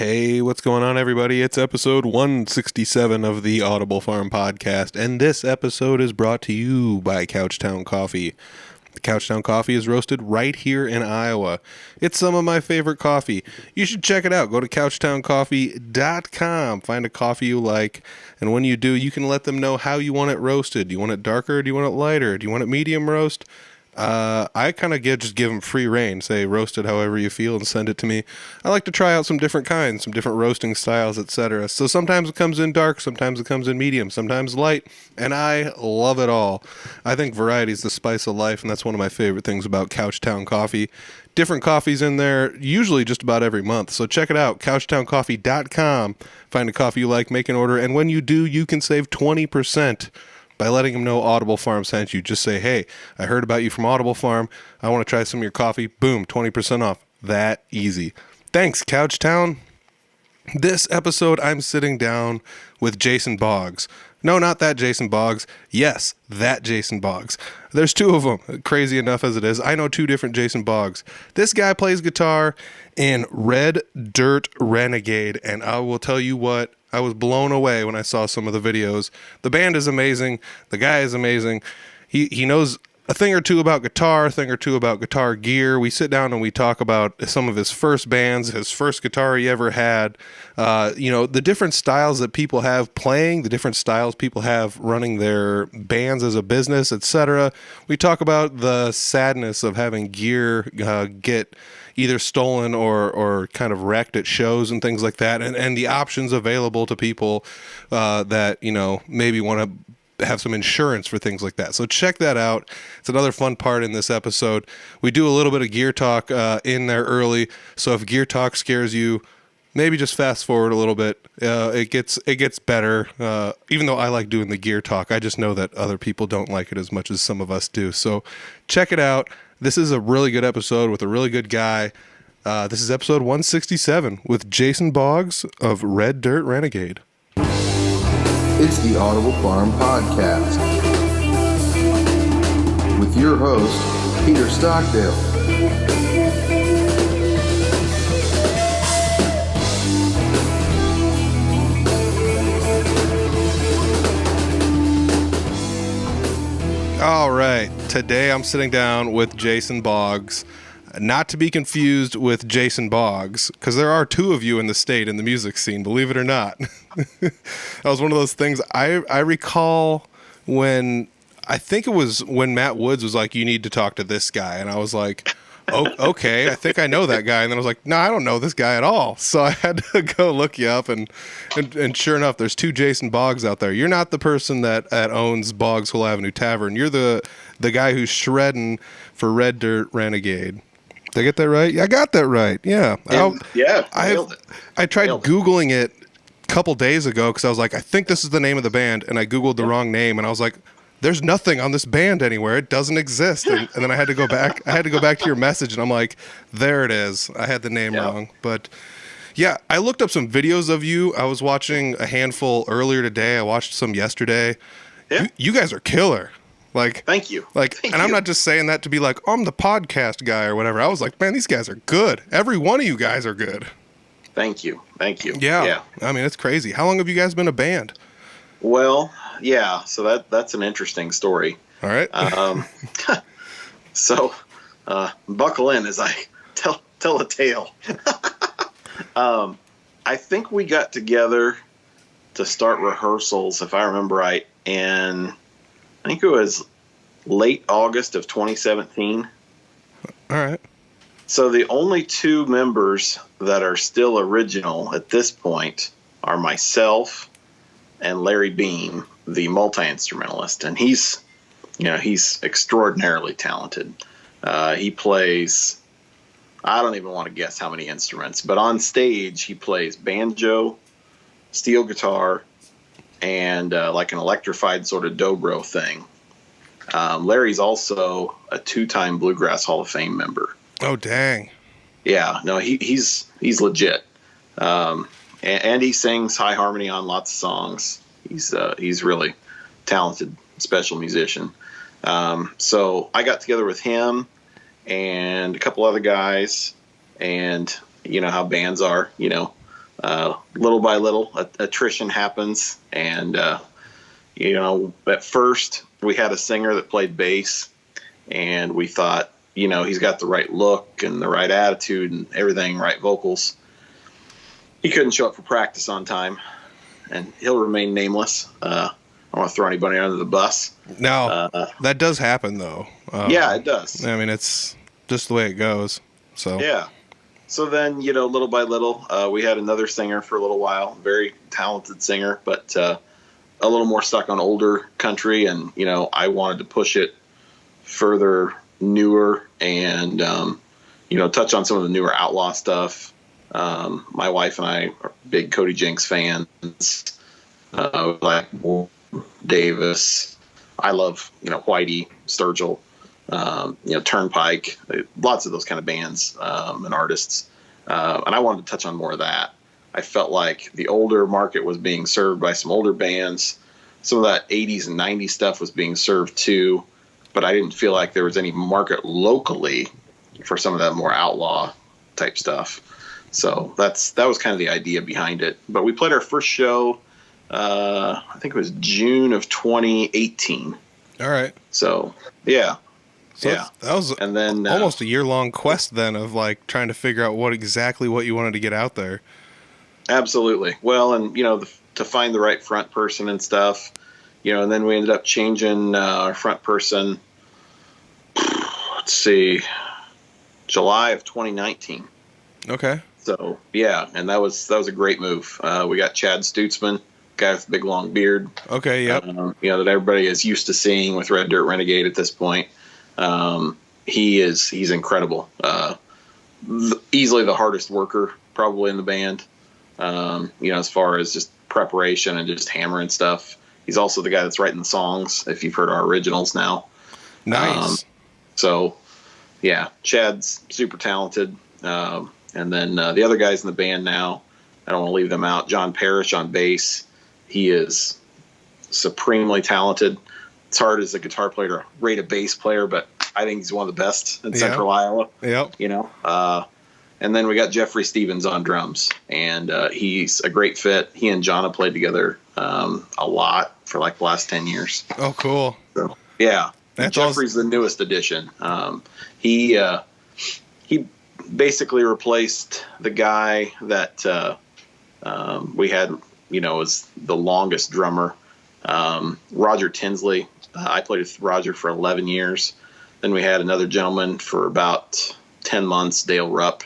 Hey, what's going on, everybody? It's episode 167 of the Audible Farm Podcast, and this episode is brought to you by Couchtown Coffee. Couchtown Coffee is roasted right here in Iowa. It's some of my favorite coffee. You should check it out. Go to couchtowncoffee.com. Find a coffee you like, and when you do, you can let them know how you want it roasted. Do you want it darker? Do you want it lighter? Do you want it medium roast? I kind of just give them free reign. Say roast it however you feel and send it to me. I like to try out some different kinds, some different roasting styles, etc. So sometimes it comes in dark, sometimes it comes in medium, sometimes light, and I love it all. I think variety is the spice of life, and that's one of my favorite things about Couchtown Coffee. Different coffees in there, usually just about every month. So check it out, couchtowncoffee.com. Find a coffee you like, make an order, and when you do, you can save 20%. By letting them know Audible Farm sent you. Just say, hey, I heard about you from Audible Farm. I want to try some of your coffee. Boom, 20% off. That easy. Thanks, Couchtown. This episode, I'm sitting down with Jason Boggs. No, not that Jason Boggs. Yes, that Jason Boggs. There's two of them, crazy enough as it is. I know two different Jason Boggs. This guy plays guitar in Red Dirt Renegade, and I will tell you what, I was blown away when I saw some of the videos. The band is amazing. The guy is amazing. He knows a thing or two about guitar, a thing or two about guitar gear. We sit down and we talk about some of his first bands, his first guitar he ever had, the different styles that people have playing, the different styles people have running their bands as a business, etc. We talk about the sadness of having gear get either stolen or kind of wrecked at shows and things like that, and the options available to people that, maybe want to have some insurance for things like that. So check that out. It's another fun part in this episode. We do a little bit of gear talk in there early, so if gear talk scares you, maybe just fast forward a little bit. It gets better. Even though I like doing the gear talk, I just know that other people don't like it as much as some of us do. So check it out. This is a really good episode with a really good guy. This is episode 167 with Jason Boggs of Red Dirt Renegade. It's the Audible Farm Podcast with your host, Peter Stockdale. All right, today I'm sitting down with Jason Boggs, not to be confused with Jason Boggs, because there are two of you in the state in the music scene, believe it or not. That was one of those things I recall when, I think it was when Matt Woods was like, you need to talk to this guy, and I was like, oh, okay, I think I know that guy. And then I was like, no, I don't know this guy at all. So I had to go look you up, and sure enough, there's two Jason Boggs out there. You're not the person that owns Boggs Hill Avenue Tavern. You're the guy who's shredding for Red Dirt Renegade. Did I get that right? Yeah, I got that right. Yeah. I tried Googling it a couple days ago because I was like, I think this is the name of the band, and I Googled the wrong name, and I was like, there's nothing on this band anywhere. It doesn't exist. And then I had to go back. I had to go back to your message, and I'm like, there it is. I had the name wrong. But yeah, I looked up some videos of you. I was watching a handful earlier today. I watched some yesterday. Yeah. You guys are killer. Like, thank you. I'm not just saying that to be like, oh, I'm the podcast guy or whatever. I was like, man, these guys are good. Every one of you guys are good. Thank you. Yeah. I mean, it's crazy. How long have you guys been a band? Well, yeah. So that's an interesting story. All right. So buckle in as I tell a tale. I think we got together to start rehearsals, if I remember right, and I think it was late August of 2017. All right. So the only two members that are still original at this point are myself and Larry Beam, the multi-instrumentalist. And he's extraordinarily talented. He plays, I don't even want to guess how many instruments, but on stage he plays banjo, steel guitar, and like an electrified sort of dobro thing. Larry's also a 2-time Bluegrass Hall of Fame member. Oh, dang. Yeah, no, he's legit. And he sings high harmony on lots of songs. He's really talented, special musician. So I got together with him and a couple other guys, and you know how bands are, little by little, attrition happens. And, at first we had a singer that played bass, and we thought, he's got the right look and the right attitude and everything, right vocals. He couldn't show up for practice on time, and he'll remain nameless. I don't want to throw anybody under the bus. No, that does happen, though. Yeah, it does. I mean, it's just the way it goes. So yeah. So then, little by little, we had another singer for a little while, very talented singer, but a little more stuck on older country. And, I wanted to push it further newer and, touch on some of the newer outlaw stuff. My wife and I are big Cody Jinks fans. Like Davis. I love, Whitey, Sturgill, Turnpike, lots of those kind of bands and artists. And I wanted to touch on more of that. I felt like the older market was being served by some older bands. Some of that 80s and 90s stuff was being served too, but I didn't feel like there was any market locally for some of that more outlaw type stuff. So that was kind of the idea behind it. But we played our first show, I think it was June of 2018. All right. So, yeah. So yeah. That was and then, almost a year-long quest then of like trying to figure out what you wanted to get out there. Absolutely. Well, and, to find the right front person and stuff, and then we ended up changing our front person, let's see, July of 2019. Okay. So, yeah, and that was a great move. We got Chad Stutzman, guy with a big long beard. Okay, yep. That everybody is used to seeing with Red Dirt Renegade at this point. He's incredible. Easily the hardest worker probably in the band. As far as just preparation and just hammering stuff. He's also the guy that's writing the songs, if you've heard our originals now. Nice. So, yeah, Chad's super talented. And then the other guys in the band now, I don't want to leave them out. John Parrish on bass. He is supremely talented. It's hard as a guitar player to rate a bass player, but I think he's one of the best in Central Iowa. Yep. And then we got Jeffrey Stevens on drums, and he's a great fit. He and John have played together a lot for like the last 10 years. Oh, cool. So, yeah. Jeffrey's the newest addition. He basically replaced the guy that we had, was the longest drummer, Roger Tinsley. I played with Roger for 11 years. Then we had another gentleman for about 10 months, Dale Rupp,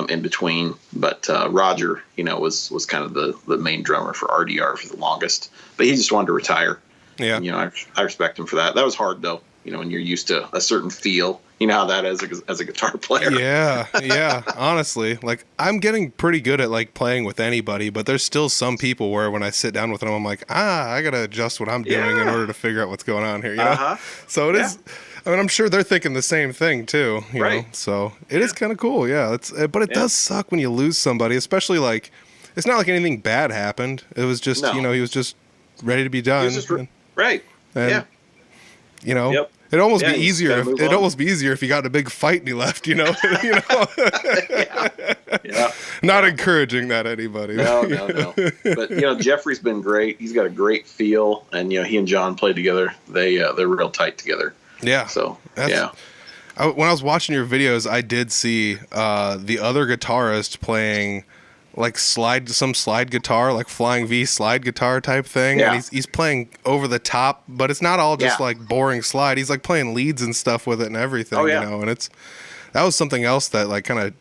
in between. But Roger, was kind of the main drummer for RDR for the longest. But he just wanted to retire. Yeah. And, I respect him for that. That was hard, though, when you're used to a certain feel. You know how that is as a guitar player. Yeah. Honestly, like I'm getting pretty good at like playing with anybody, but there's still some people where when I sit down with them, I'm like, I gotta adjust what I'm doing in order to figure out what's going on here. You know? So it is. I mean, I'm sure they're thinking the same thing too. You know? So it is kind of cool. Yeah. But it does suck when you lose somebody, especially like it's not like anything bad happened. It was just he was just ready to be done. Right. And, Yep. It'd almost be easier. It'd almost be easier if he got in a big fight and he left. Yeah. Not encouraging that anybody. No. But Jeffrey's been great. He's got a great feel, and he and John play together. They're real tight together. Yeah. So when I was watching your videos, I did see the other guitarist playing like slide guitar, like Flying V slide guitar type thing. Yeah. And he's playing over the top, but it's not all just like boring slide. He's like playing leads and stuff with it and everything, and that was something else that like kind of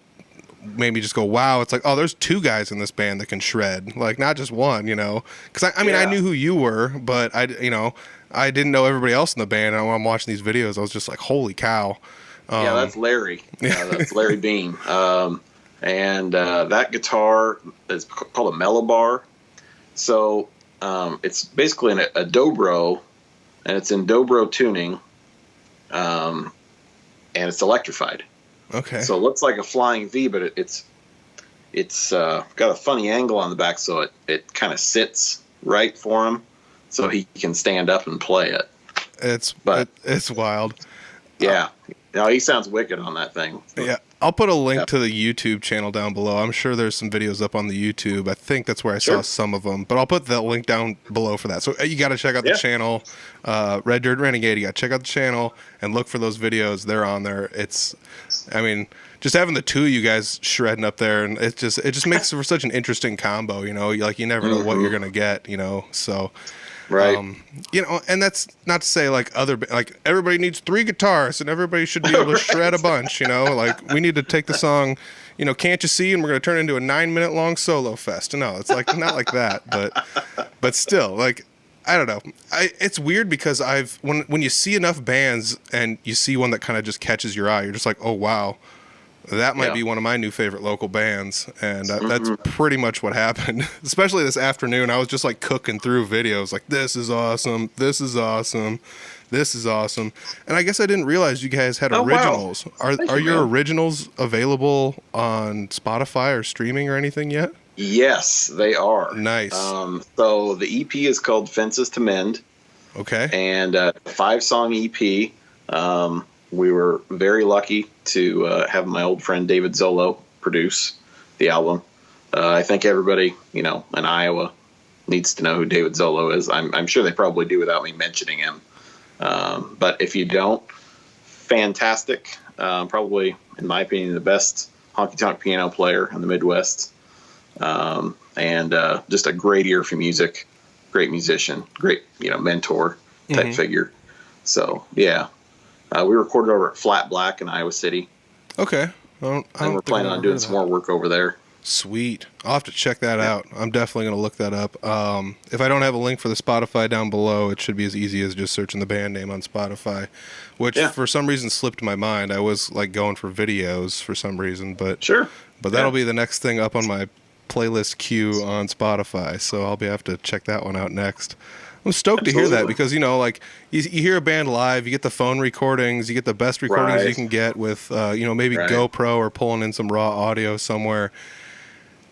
made me just go, wow, it's like, oh, there's two guys in this band that can shred, like not just one, because I mean, I knew who you were, but I didn't know everybody else in the band. And when I'm watching these videos, I was just like, holy cow. That's Larry. That's Larry Bean. And that guitar is called a mellow bar. So it's basically a dobro, and it's in dobro tuning, and it's electrified. Okay. So it looks like a Flying V, but it's got a funny angle on the back, so it kind of sits right for him, so he can stand up and play it. It's wild. Yeah. He sounds wicked on that thing. Yeah. I'll put a link to the YouTube channel down below. I'm sure there's some videos up on the YouTube. I think that's where I saw some of them, but I'll put the link down below for that. So you got to check out the channel, Red Dirt Renegade. You got to check out the channel and look for those videos. They're on there. I mean, just having the two of you guys shredding up there, and it just makes for such an interesting combo. You know, like you never know what you're gonna get. You know, so. Right. You know, and that's not to say like everybody needs 3 guitarists and everybody should be able to shred a bunch, you know, like we need to take the song, you know, Can't You See, and we're going to turn it into a 9-minute long solo fest. No, it's like not like that, but still, like, I don't know. It's weird because when you see enough bands and you see one that kind of just catches your eye, you're just like, oh, wow. That might be one of my new favorite local bands, and that's pretty much what happened. Especially this afternoon, I was just like cooking through videos, like this is awesome, this is awesome, this is awesome. And I guess I didn't realize you guys had originals. Wow. Are your originals available on Spotify or streaming or anything yet? Yes, they are. Nice. So the EP is called Fences to Mend. Okay. And 5-song EP. We were very lucky to have my old friend David Zolo produce the album. I think everybody, you know, in Iowa needs to know who David Zolo is. I'm sure they probably do without me mentioning him. But if you don't, fantastic. Probably, in my opinion, the best honky-tonk piano player in the Midwest. And just a great ear for music, great musician, great, you know, mentor type figure. So, yeah. We recorded over at Flat Black in Iowa City. Okay. And we're planning on doing some more work over there. Sweet. I'll have to check that out. I'm definitely going to look that up. If I don't have a link for the Spotify down below, it should be as easy as just searching the band name on Spotify, which for some reason slipped my mind. I was like going for videos for some reason, but that'll be the next thing up on my playlist queue on Spotify, so I'll have to check that one out next. I'm stoked to hear that because, you know, like you hear a band live, you get the phone recordings, you get the best recordings you can get with, you know, maybe GoPro or pulling in some raw audio somewhere.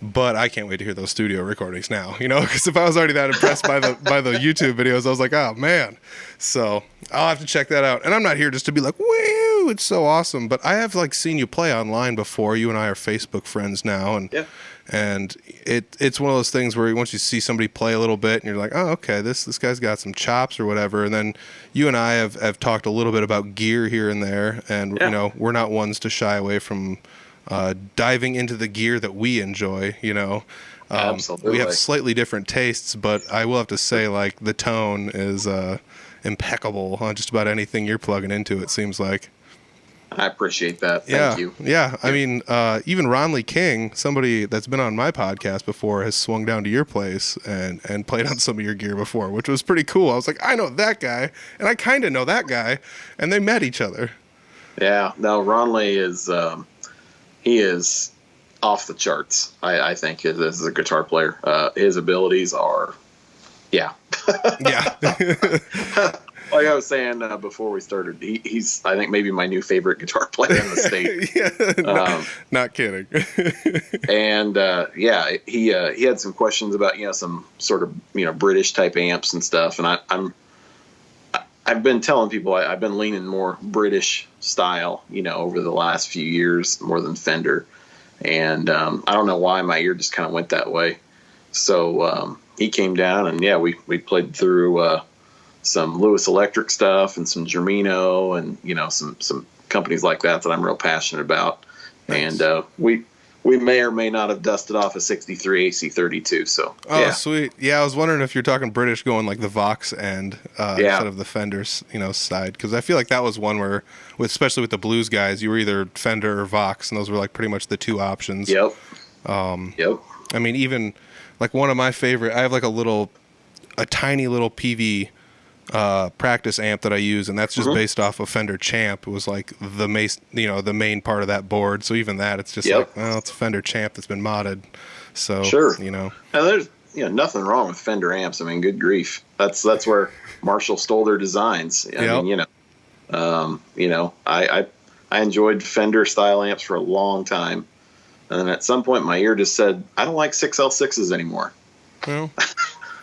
But I can't wait to hear those studio recordings now, you know, because if I was already that impressed by the YouTube videos, I was like, oh, man. So I'll have to check that out. And I'm not here just to be like, woo, it's so awesome. But I have, like, seen you play online before. You and I are Facebook friends now. And it's one of those things where once you see somebody play a little bit and you're like, oh, okay, this guy's got some chops or whatever. And then you and I have talked a little bit about gear here and there. And, you know, we're not ones to shy away from diving into the gear that we enjoy, you know. Absolutely. We have slightly different tastes, but I will have to say, like, the tone is impeccable on just about anything you're plugging into, it seems like. I appreciate that. Thank you. Yeah. I mean, even Ron Lee King, somebody that's been on my podcast before, has swung down to your place and played on some of your gear before, which was pretty cool. I was like, I know that guy, and I kind of know that guy, and they met each other. Yeah. No, Ron Lee is he is off the charts, I think, as a guitar player. His abilities are, yeah. Like I was saying before we started, he's, I think, maybe my new favorite guitar player in the state. Not kidding. And he had some questions about, you know, some sort of, you know, British type amps and stuff. And I've been telling people I've been leaning more British style, you know, over the last few years more than Fender. And I don't know why my ear just kind of went that way. So he came down and we played through some Lewis Electric stuff and some Germino and, you know, some companies like that I'm real passionate about. Nice. And we may or may not have dusted off a 63 AC32. So sweet. Yeah, I was wondering if you're talking British going like the Vox end instead of the Fender's, you know, side, because I feel like that was one where, especially with the blues guys, you were either Fender or Vox, and those were like pretty much the two options. Yep. I mean, even like one of my favorite, I have like a tiny little PV practice amp that I use, and that's just based off of Fender Champ. It was like the main part of that board. So even that, it's just like, well, it's a Fender Champ that's been modded. So you know, and there's nothing wrong with Fender amps. I mean, good grief, that's where Marshall stole their designs. I mean, I enjoyed Fender style amps for a long time, and then at some point my ear just said, I don't like 6L6s anymore. Well.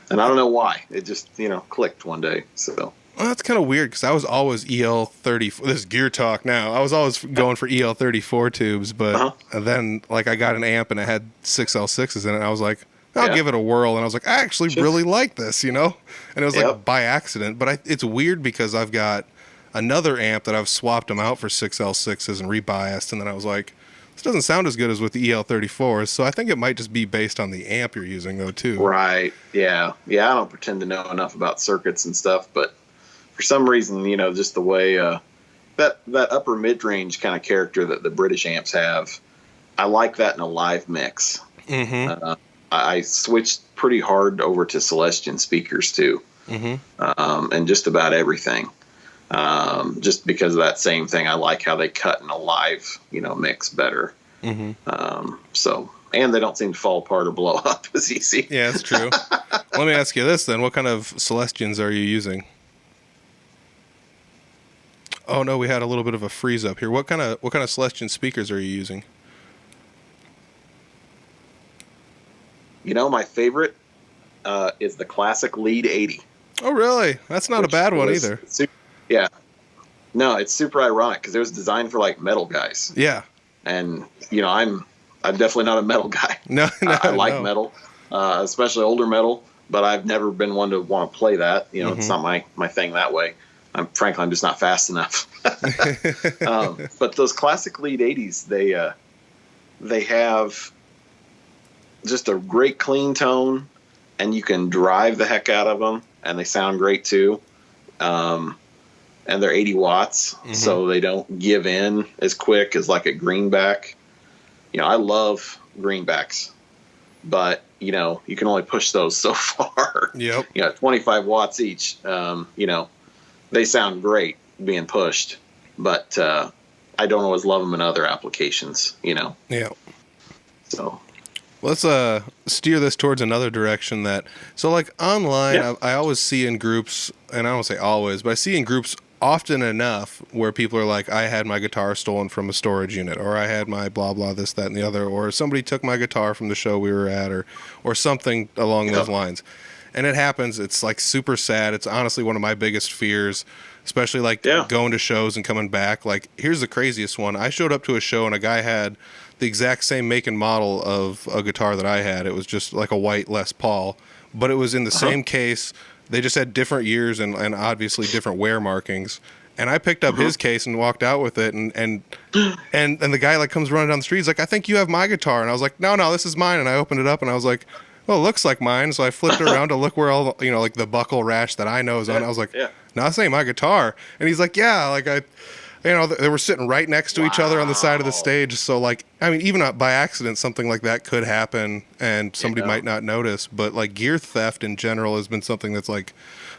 And I don't know why. It just, clicked one day. So Well, that's kind of weird because I was always EL34. This is gear talk now. I was always going for EL34 tubes, but Uh-huh. then like I got an amp and it had 6L6s in it. And I was like, I'll Yeah. give it a whirl. And I was like, I actually Sure. really like this, And it was Yep. like by accident. But it's weird because I've got another amp that I've swapped them out for 6L6s and rebiased. And then I was like, this doesn't sound as good as with the EL34s. So I think it might just be based on the amp you're using, though, too. Right. Yeah. Yeah. I don't pretend to know enough about circuits and stuff, but for some reason, just the way that upper mid range kind of character that the British amps have, I like that in a live mix. Mm-hmm. I switched pretty hard over to Celestion speakers too, and just about everything. Just because of that same thing, I like how they cut in a live, mix better. So, and they don't seem to fall apart or blow up as easy. Yeah, that's true. Let me ask you this then: what kind of Celestions are you using? Oh no, we had a little bit of a freeze up here. What kind of Celestion speakers are you using? My favorite is the classic Lead 80. Oh really? That's not a bad one either. Yeah. No, it's super ironic because it was designed for like metal guys. Yeah. And I'm definitely not a metal guy. No, I like no. metal, especially older metal, but I've never been one to want to play that. It's not my thing that way. Frankly, I'm just not fast enough. But those classic Lead 80s, they have just a great clean tone, and you can drive the heck out of them, and they sound great too. And they're 80 watts, so they don't give in as quick as like a greenback. I love greenbacks, but you can only push those so far. Yep. 25 watts each. They sound great being pushed, but I don't always love them in other applications. Yeah. So let's steer this towards another direction. So like online, I always see in groups, and I don't say always, but I see in groups often enough where people are like, I had my guitar stolen from a storage unit, or I had my blah blah this, that, and the other, or somebody took my guitar from the show we were at, or something along those lines. And it happens. It's like super sad. It's honestly one of my biggest fears, especially like going to shows and coming back. Like, here's the craziest one. I showed up to a show and a guy had the exact same make and model of a guitar that I had. It was just like a white Les Paul, but it was in the same case. They just had different years and obviously different wear markings. And I picked up his case and walked out with it, and the guy like comes running down the street. He's like, I think you have my guitar. And I was like, no, this is mine. And I opened it up and I was like, well, it looks like mine. So I flipped it around to look where all, like the buckle rash that I know is on. I was like, no, this ain't my guitar. And he's like, yeah, like they were sitting right next to each other on the side of the stage. So like, I mean, even by accident, something like that could happen and somebody might not notice. But like gear theft in general has been something that's like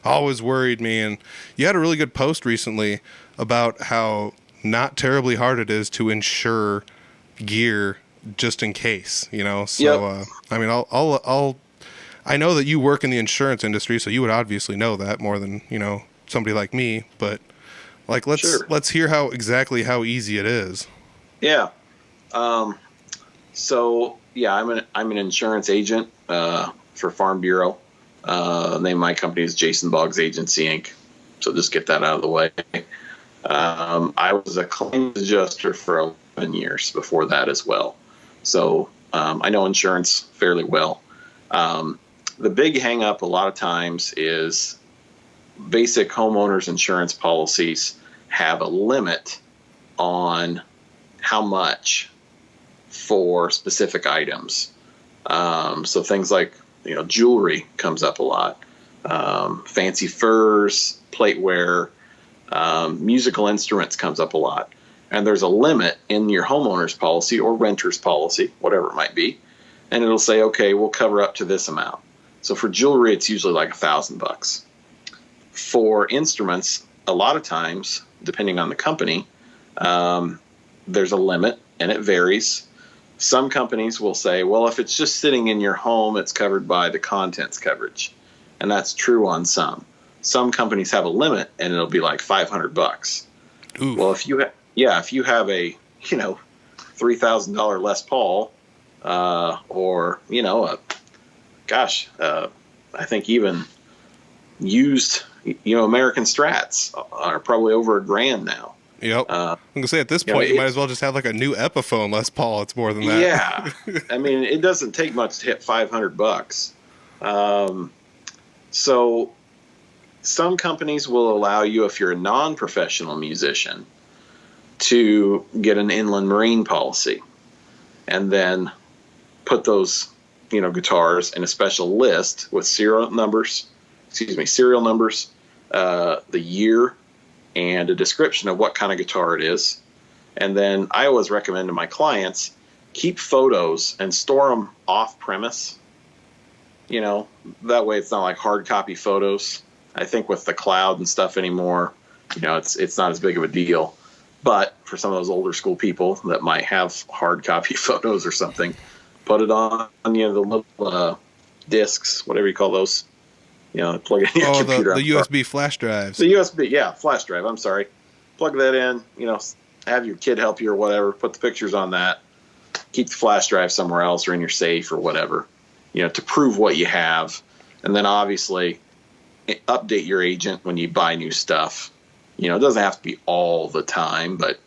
always worried me. And you had a really good post recently about how not terribly hard it is to insure gear just in case, So, I mean, I know that you work in the insurance industry, so you would obviously know that more than, somebody like me, but like, let's hear exactly how easy it is. Yeah. So yeah, I'm an insurance agent, for Farm Bureau. Name of my company is Jason Boggs Agency Inc. So just get that out of the way. I was a claims adjuster for 11 years before that as well. So I know insurance fairly well. The big hang up a lot of times is basic homeowners insurance policies have a limit on how much for specific items. So things like, jewelry comes up a lot. Fancy furs, plateware, musical instruments comes up a lot. And there's a limit in your homeowner's policy or renter's policy, whatever it might be. And it'll say, okay, we'll cover up to this amount. So for jewelry, it's usually like $1,000. For instruments, a lot of times, depending on the company, there's a limit and it varies. Some companies will say, well, if it's just sitting in your home, it's covered by the contents coverage. And that's true on some. Some companies have a limit and it'll be like $500. Oof. Well, if you have a, $3,000 Les Paul, or, I think even used American Strats are probably over $1,000 now. Yep. I'm gonna say at this point you might as well just have like a new Epiphone Les Paul. It's more than that. Yeah. I mean, it doesn't take much to hit $500. So some companies will allow you, if you're a non-professional musician, to get an inland marine policy and then put those, guitars in a special list with serial numbers, the year, and a description of what kind of guitar it is. And then I always recommend to my clients, keep photos and store them off premise. That way it's not like hard copy photos. I think with the cloud and stuff anymore, it's not as big of a deal. But for some of those older school people that might have hard copy photos or something, put it on the little discs, whatever you call those. Plug it in your computer. The USB flash drives. The USB, flash drive. I'm sorry. Plug that in. Have your kid help you or whatever. Put the pictures on that. Keep the flash drive somewhere else or in your safe or whatever. To prove what you have, and then obviously update your agent when you buy new stuff. It doesn't have to be all the time, but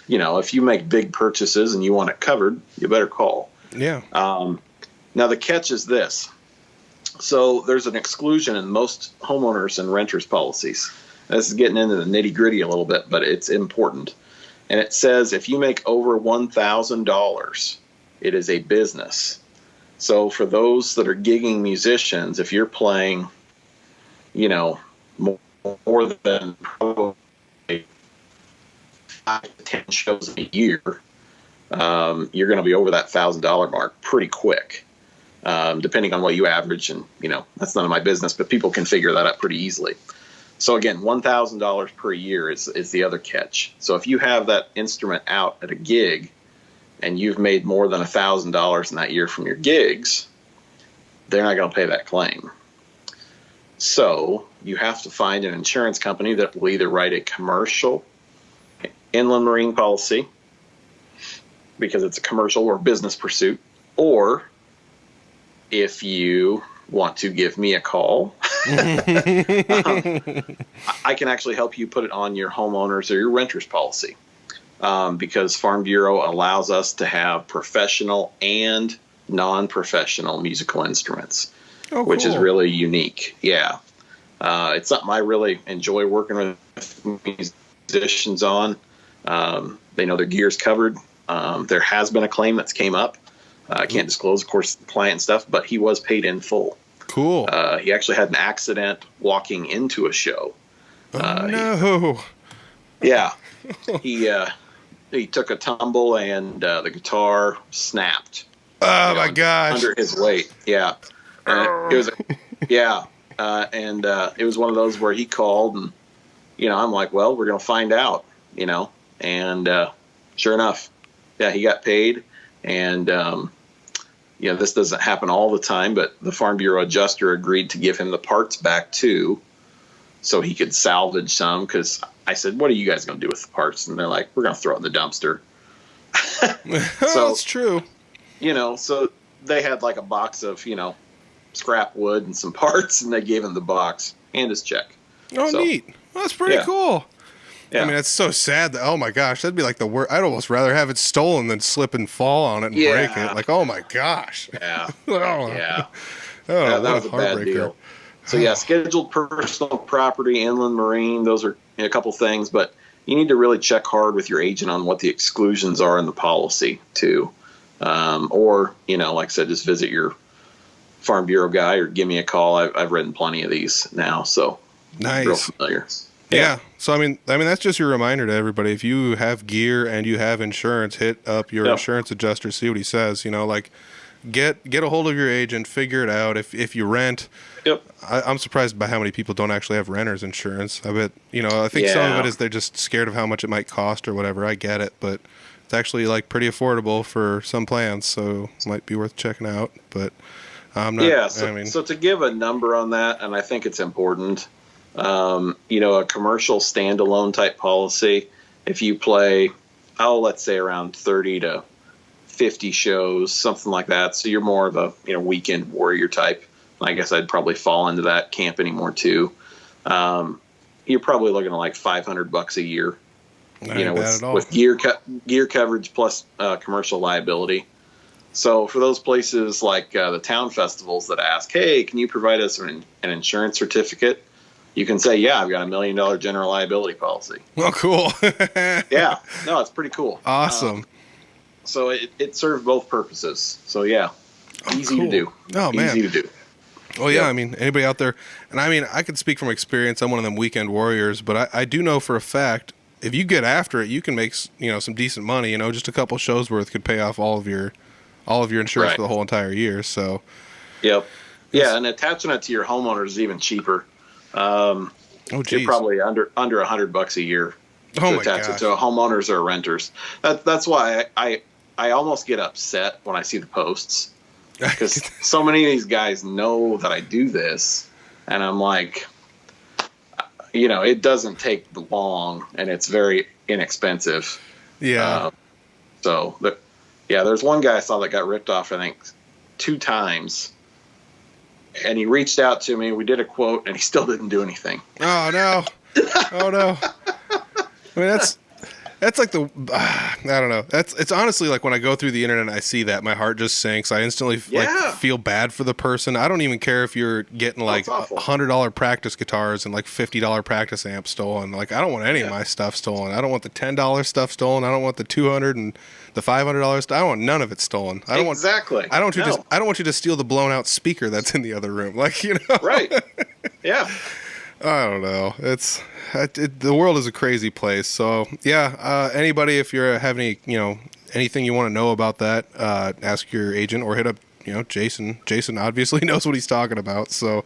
if you make big purchases and you want it covered, you better call. Yeah. Now the catch is this. So there's an exclusion in most homeowners and renters policies. This is getting into the nitty gritty a little bit, but it's important. And it says if you make over $1,000, it is a business. So for those that are gigging musicians, if you're playing, more than probably 5 to 10 shows a year, you're going to be over that $1,000 mark pretty quick. Depending on what you average, and that's none of my business, but people can figure that out pretty easily. So again, $1,000 per year is the other catch. So if you have that instrument out at a gig and you've made more than $1,000 in that year from your gigs, they're not going to pay that claim. So you have to find an insurance company that will either write a commercial inland marine policy because it's a commercial or business pursuit, or if you want to give me a call, I can actually help you put it on your homeowners or your renters policy, because Farm Bureau allows us to have professional and non-professional musical instruments, which is really unique. Yeah. It's something I really enjoy working with musicians on. They know their gear's covered. There has been a claim that's came up. I can't disclose, of course, the client and stuff, but he was paid in full. Cool. He actually had an accident walking into a show. No. He took a tumble and the guitar snapped. Oh my gosh! Under his weight. Yeah. And it was it was one of those where he called and I'm like, well, we're gonna find out. And sure enough, he got paid. And, this doesn't happen all the time, but the Farm Bureau adjuster agreed to give him the parts back too, so he could salvage some. Because I said, what are you guys going to do with the parts? And they're like, we're going to throw it in the dumpster. So that's true. So they had like a box of, scrap wood and some parts, and they gave him the box and his check. Oh, so, neat. Well, that's pretty cool. Yeah. I mean, it's so sad that, oh my gosh, that'd be like the worst. I'd almost rather have it stolen than slip and fall on it and break it. Like, oh my gosh. Yeah. Oh, that was a bad deal. So scheduled personal property, inland marine, those are a couple things, but you need to really check hard with your agent on what the exclusions are in the policy too. Or, like I said, just visit your Farm Bureau guy or give me a call. I've written plenty of these now, so nice. Real familiar. Yeah. So I mean that's just your reminder to everybody. If you have gear and you have insurance, hit up your insurance adjuster, see what he says. Get a hold of your agent, figure it out. If you rent, I'm surprised by how many people don't actually have renter's insurance. I bet I think some of it is they're just scared of how much it might cost or whatever. I get it, but it's actually like pretty affordable for some plans, so it might be worth checking out. But I'm not. Yeah. So to give a number on that, and I think it's important. A commercial standalone type policy, if you play, let's say around 30 to 50 shows, something like that. So you're more of a, weekend warrior type. I guess I'd probably fall into that camp anymore too. You're probably looking at like $500 a year. Not bad at all. With gear coverage plus commercial liability. So for those places like the town festivals that ask, hey, can you provide us an insurance certificate? You can say, yeah, I've got $1 million general liability policy. Oh, cool. Yeah, no, it's pretty cool. Awesome. So it serves both purposes. So yeah, easy cool. to do. Oh, man. Easy to do. Well, yeah, I mean, anybody out there, and I mean, I can speak from experience. I'm one of them weekend warriors, but I do know for a fact, if you get after it, you can make, some decent money. Just a couple shows worth could pay off all of your insurance for the whole entire year. So, yep, yeah, and attaching it to your homeowners is even cheaper. You're probably under $100 a year to attach it to a homeowners or renters. That's why I almost get upset when I see the posts, because so many of these guys know that I do this, and I'm like, it doesn't take long and it's very inexpensive. Yeah. There's one guy I saw that got ripped off, I think 2 times. And he reached out to me. We did a quote, and he still didn't do anything. Oh no! Oh no! I mean, that's like I don't know. It's honestly like when I go through the internet and I see that, my heart just sinks. I instantly feel bad for the person. I don't even care if you're getting like $100 practice guitars and like $50 practice amps stolen. Like, I don't want any of my stuff stolen. I don't want the $10 stuff stolen. I don't want the $200 and the $500 stuff. I don't want none of it stolen. I don't want you to steal the blown out speaker that's in the other room. Like, Right. Yeah. I don't know. The world is a crazy place. So yeah, anybody, if you have any, anything you want to know about that, ask your agent or hit up, Jason. Jason obviously knows what he's talking about. So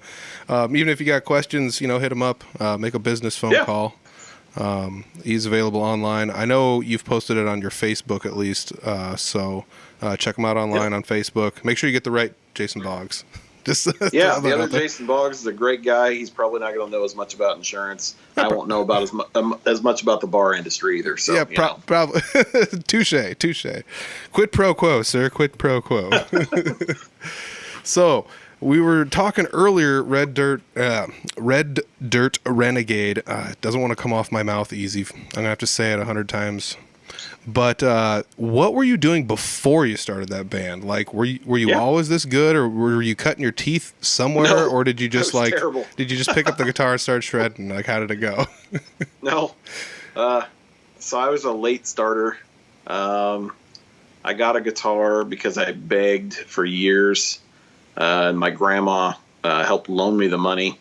even if you got questions, hit him up, make a business phone call. He's available online. I know you've posted it on your Facebook at least. So check him out online on Facebook. Make sure you get the right Jason Boggs. The other Jason Boggs is a great guy. He's probably not going to know as much about insurance. I won't know about as much about the bar industry either. So probably. Touche. Quid pro quo, sir. Quid pro quo. So we were talking earlier. Red Dirt Renegade. It doesn't want to come off my mouth easy. I'm gonna have to say it 100 times. But what were you doing before you started that band? Like, were you always this good, or were you cutting your teeth somewhere, or did you just pick up the guitar and start shredding? Like, how did it go? No, so I was a late starter. I got a guitar because I begged for years, and my grandma helped loan me the money.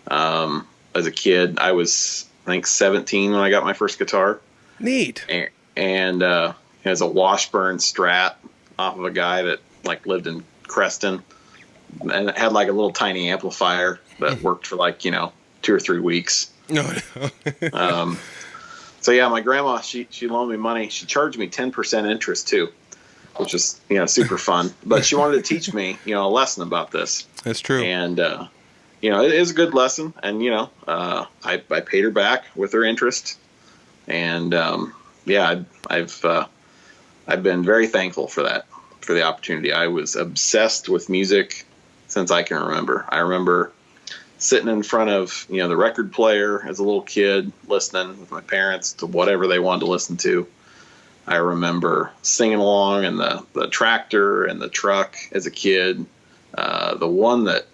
As a kid, I was, I think, 17 when I got my first guitar. Neat. And it was a Washburn Strat off of a guy that lived in Creston, and it had like a little tiny amplifier that worked for 2 or 3 weeks. No. So yeah, my grandma, she loaned me money. She charged me 10% interest too, which is super fun. But she wanted to teach me a lesson about this. That's true. And it is a good lesson. And I paid her back with her interest. And I've been very thankful for that, for the opportunity. I was obsessed with music since I can remember. I remember sitting in front of the record player as a little kid, listening with my parents to whatever they wanted to listen to. I remember singing along in the tractor and the truck as a kid. The one that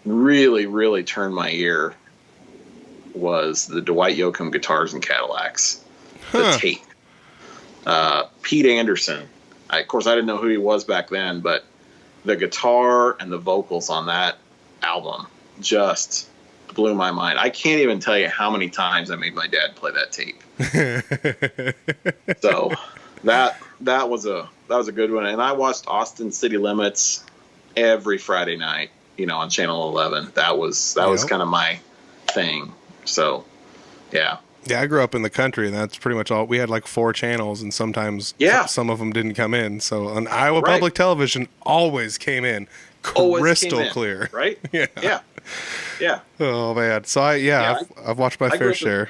really, really turned my ear was the Dwight Yoakam Guitars and Cadillacs. The tape. Pete Anderson. Of course, I didn't know who he was back then, but the guitar and the vocals on that album just blew my mind. I can't even tell you how many times I made my dad play that tape. So that was a good one. And I watched Austin City Limits every Friday night, on Channel 11. That was kind of my thing. So, yeah. Yeah, I grew up in the country, and that's pretty much all. We had 4 channels, and sometimes some of them didn't come in. So, an Iowa Public Television always came in crystal clear. Right? Yeah. Oh man. So I've watched my fair share.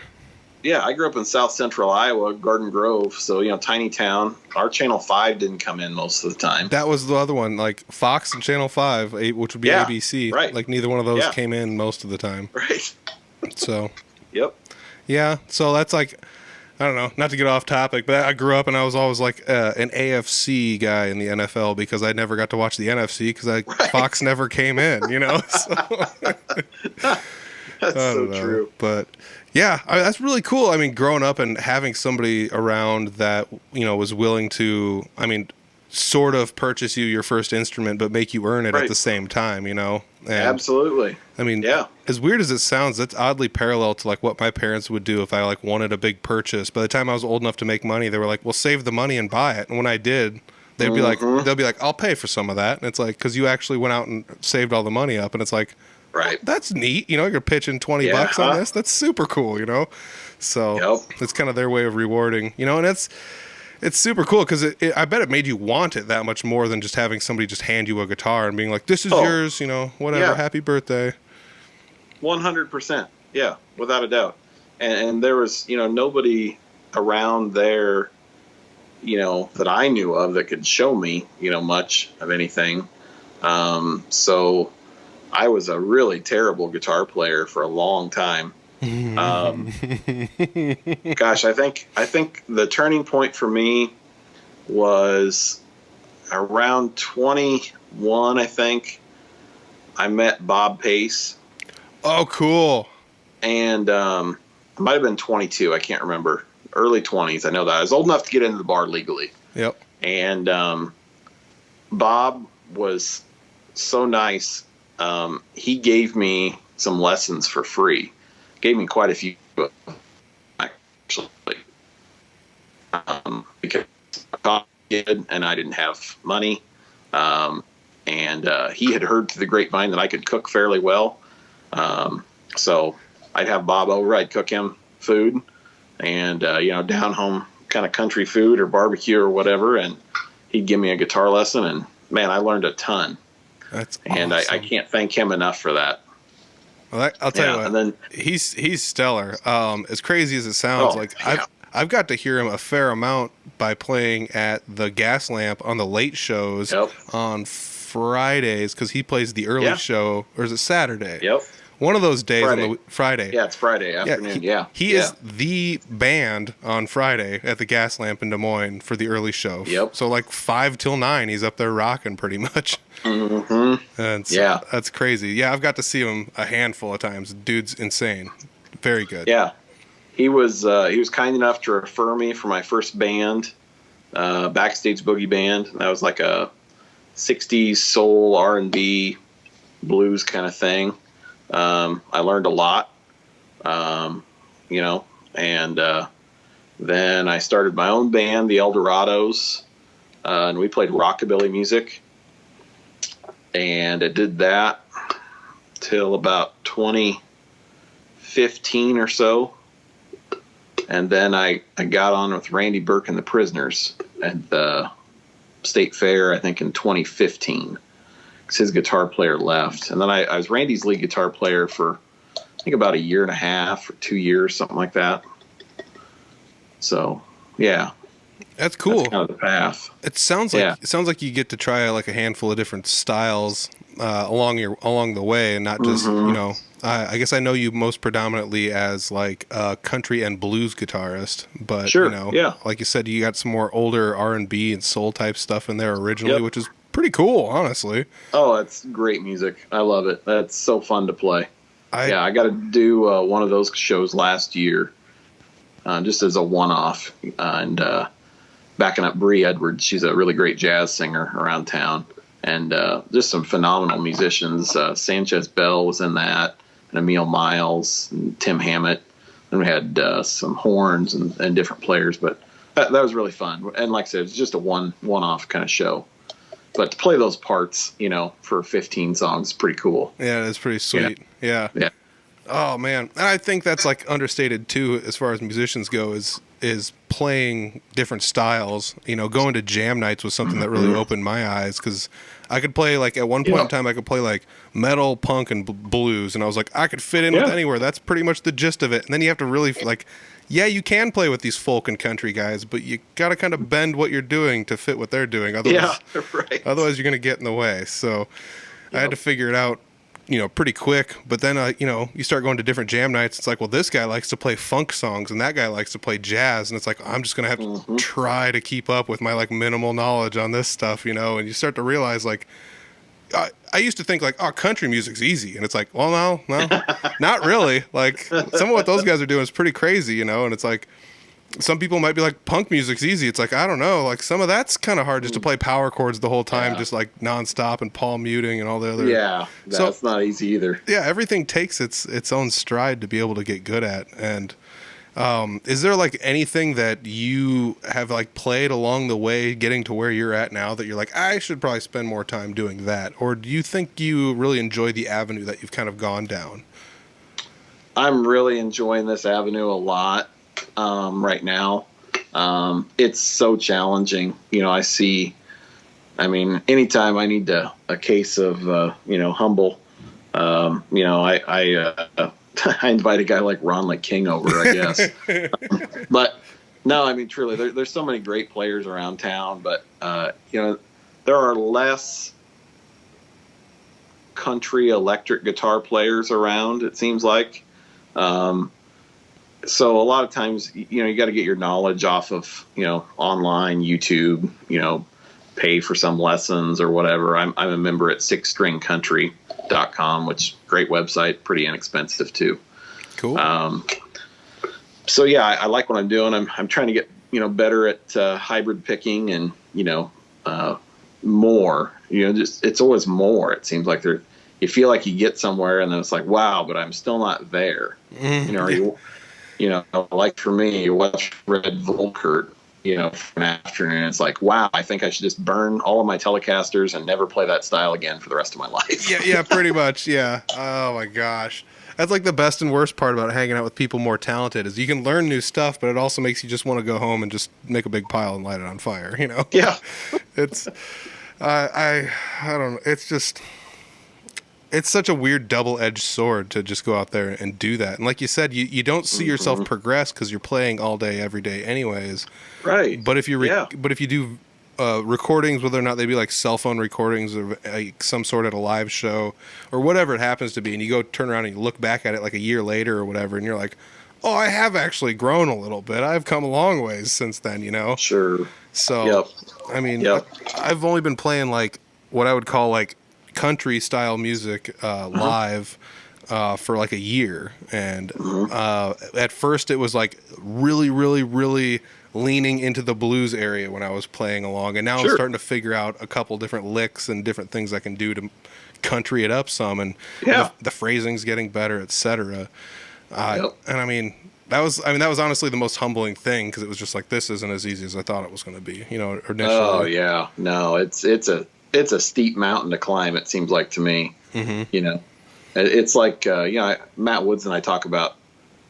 I grew up in South Central Iowa, Garden Grove. So tiny town. Our Channel 5 didn't come in most of the time. That was the other one, Fox and Channel 5, which would be ABC. Right. Neither one of those came in most of the time. Right. So, Yep. yeah. So that's like, I don't know, not to get off topic, but I grew up and I was always like an AFC guy in the NFL because I never got to watch the NFC because Fox never came in, you know? So, That's I so don't know. true. But yeah, that's really cool. I mean, growing up and having somebody around that, you know, was willing to, I mean, sort of purchase you your first instrument, but make you earn it at the same time, you know? And Absolutely. I mean, Yeah. as weird as it sounds, that's oddly parallel to like what my parents would do if I like wanted a big purchase. By the time I was old enough to make money, they were like, "Well, save the money and buy it." And when I did, they'd be like, "I'll pay for some of that." And it's like, because you actually went out and saved all the money up, and it's like, Right. that's neat. You know, you're pitching $20 on this. That's super cool. You know, so it's kind of their way of rewarding. You know, and it's super cool because I bet it made you want it that much more than just having somebody just hand you a guitar and being like, "This is yours," you know, whatever, happy birthday. 100%. Yeah, without a doubt. And there was, you know, nobody around there, you know, that I knew of that could show me, you know, much of anything. So I was a really terrible guitar player for a long time. Gosh, I think the turning point for me was around 21. I think I met Bob Pace. Oh, cool. And it might have been 22. I can't remember. Early 20s. I know that I was old enough to get into the bar legally. Yep. And Bob was so nice. He gave me some lessons for free. Gave me quite a few, actually, because I did, and I didn't have money. And he had heard through the grapevine that I could cook fairly well. So I'd have Bob over. I'd cook him food, and you know, down home kind of country food or barbecue or whatever. And he'd give me a guitar lesson, and man, I learned a ton. That's and awesome. I can't thank him enough for that. Well, I'll tell you what. And then he's stellar. As crazy as it sounds, I've got to hear him a fair amount by playing at the Gas Lamp on the late shows on Fridays because he plays the early show, or is it Saturday? Yep. One of those days Friday. on the Friday. Yeah, it's Friday afternoon. He is the band on Friday at the Gas Lamp in Des Moines for the early show. Yep. So like 5 till 9, he's up there rocking pretty much. Mm-hmm. And so that's crazy. Yeah, I've got to see him a handful of times. Dude's insane. Very good. Yeah, he was kind enough to refer me for my first band, Backstage Boogie Band. That was like a 60s soul R&B blues kind of thing. I learned a lot, you know, and then I started my own band, the Eldorados, and we played rockabilly music. And I did that till about 2015 or so. And then I got on with Randy Burke and the Prisoners at the State Fair, I think in 2015. Because his guitar player left. And then I was Randy's lead guitar player for, I think, about a year and a half or 2 years, something like that. So, yeah. That's cool. That's kind of the path. It sounds like you get to try like a handful of different styles along the way, and not just you know. I guess I know you most predominantly as like a country and blues guitarist, but you know, like you said, you got some more older R&B and soul type stuff in there originally, which is pretty cool, honestly. Oh, it's great music. I love it. That's so fun to play. I got to do one of those shows last year, just as a one-off, and backing up Bree Edwards. She's a really great jazz singer around town, and just some phenomenal musicians. Sanchez Bell was in that, and Emil Miles, and Tim Hammett. And we had some horns and different players, but that was really fun. And like I said, it's just a one-off kind of show. But to play those parts, you know, for 15 songs is pretty cool. Yeah, that's pretty sweet. Yeah. Oh man, and I think that's like understated too, as far as musicians go, is playing different styles. You know, going to jam nights was something that really opened my eyes, because I could play like at one point in time I could play like metal, punk, and blues, and I was like, I could fit in with anywhere. That's pretty much the gist of it. And then you have to really like, you can play with these folk and country guys, but you got to kind of bend what you're doing to fit what they're doing. Otherwise, otherwise you're going to get in the way. So I had to figure it out pretty quick. But then, you start going to different jam nights. It's like, well, this guy likes to play funk songs and that guy likes to play jazz. And it's like, I'm just going to have to try to keep up with my like minimal knowledge on this stuff, and you start to realize like, I used to think like, oh, country music's easy. And it's like, well, no, not really. Like some of what those guys are doing is pretty crazy, and it's like, some people might be like, punk music's easy. It's like, I don't know. Like some of that's kind of hard just to play power chords the whole time, just like nonstop and palm muting and all the other. Yeah, that's not easy either. Yeah, everything takes its own stride to be able to get good at. And is there like anything that you have like played along the way getting to where you're at now that you're like, I should probably spend more time doing that? Or do you think you really enjoy the avenue that you've kind of gone down? I'm really enjoying this avenue a lot. Right now, it's so challenging. Anytime I need a case of, humble, I invite a guy like Ron King over, I guess. But no, truly, there's so many great players around town, but, there are less country electric guitar players around, it seems like. So a lot of times, you got to get your knowledge off of, online, YouTube, pay for some lessons or whatever. I'm a member at sixstringcountry.com, which great website, pretty inexpensive too. Cool. So yeah, I like what I'm doing. I'm trying to get, better at hybrid picking and, more, it's always more. It seems like you feel like you get somewhere and then it's like, wow, but I'm still not there. Like for me, you watch Red Volkert, for an afternoon. It's like, wow, I think I should just burn all of my Telecasters and never play that style again for the rest of my life. Yeah, pretty much. Yeah. Oh my gosh. That's like the best and worst part about hanging out with people more talented is you can learn new stuff, but it also makes you just want to go home and just make a big pile and light it on fire, Yeah. It's, I don't know. It's just, it's such a weird double-edged sword to just go out there and do that. And like you said, you don't see yourself progress because you're playing all day, every day anyways. Right. But if you do recordings, whether or not they be like cell phone recordings or like some sort at a live show or whatever it happens to be, and you go turn around and you look back at it like a year later or whatever, and you're like, oh, I have actually grown a little bit. I've come a long ways since then, Sure. So, I've only been playing like what I would call like country style music live for like a year, and at first it was like really, really, really leaning into the blues area when I was playing along, and now I'm starting to figure out a couple different licks and different things I can do to country it up some, and the phrasing's getting better, etc. And that was honestly the most humbling thing, because it was just like, this isn't as easy as I thought it was going to be, initially. Oh yeah, no, it's a steep mountain to climb, it seems like to me. It's like Matt Woods and I talk about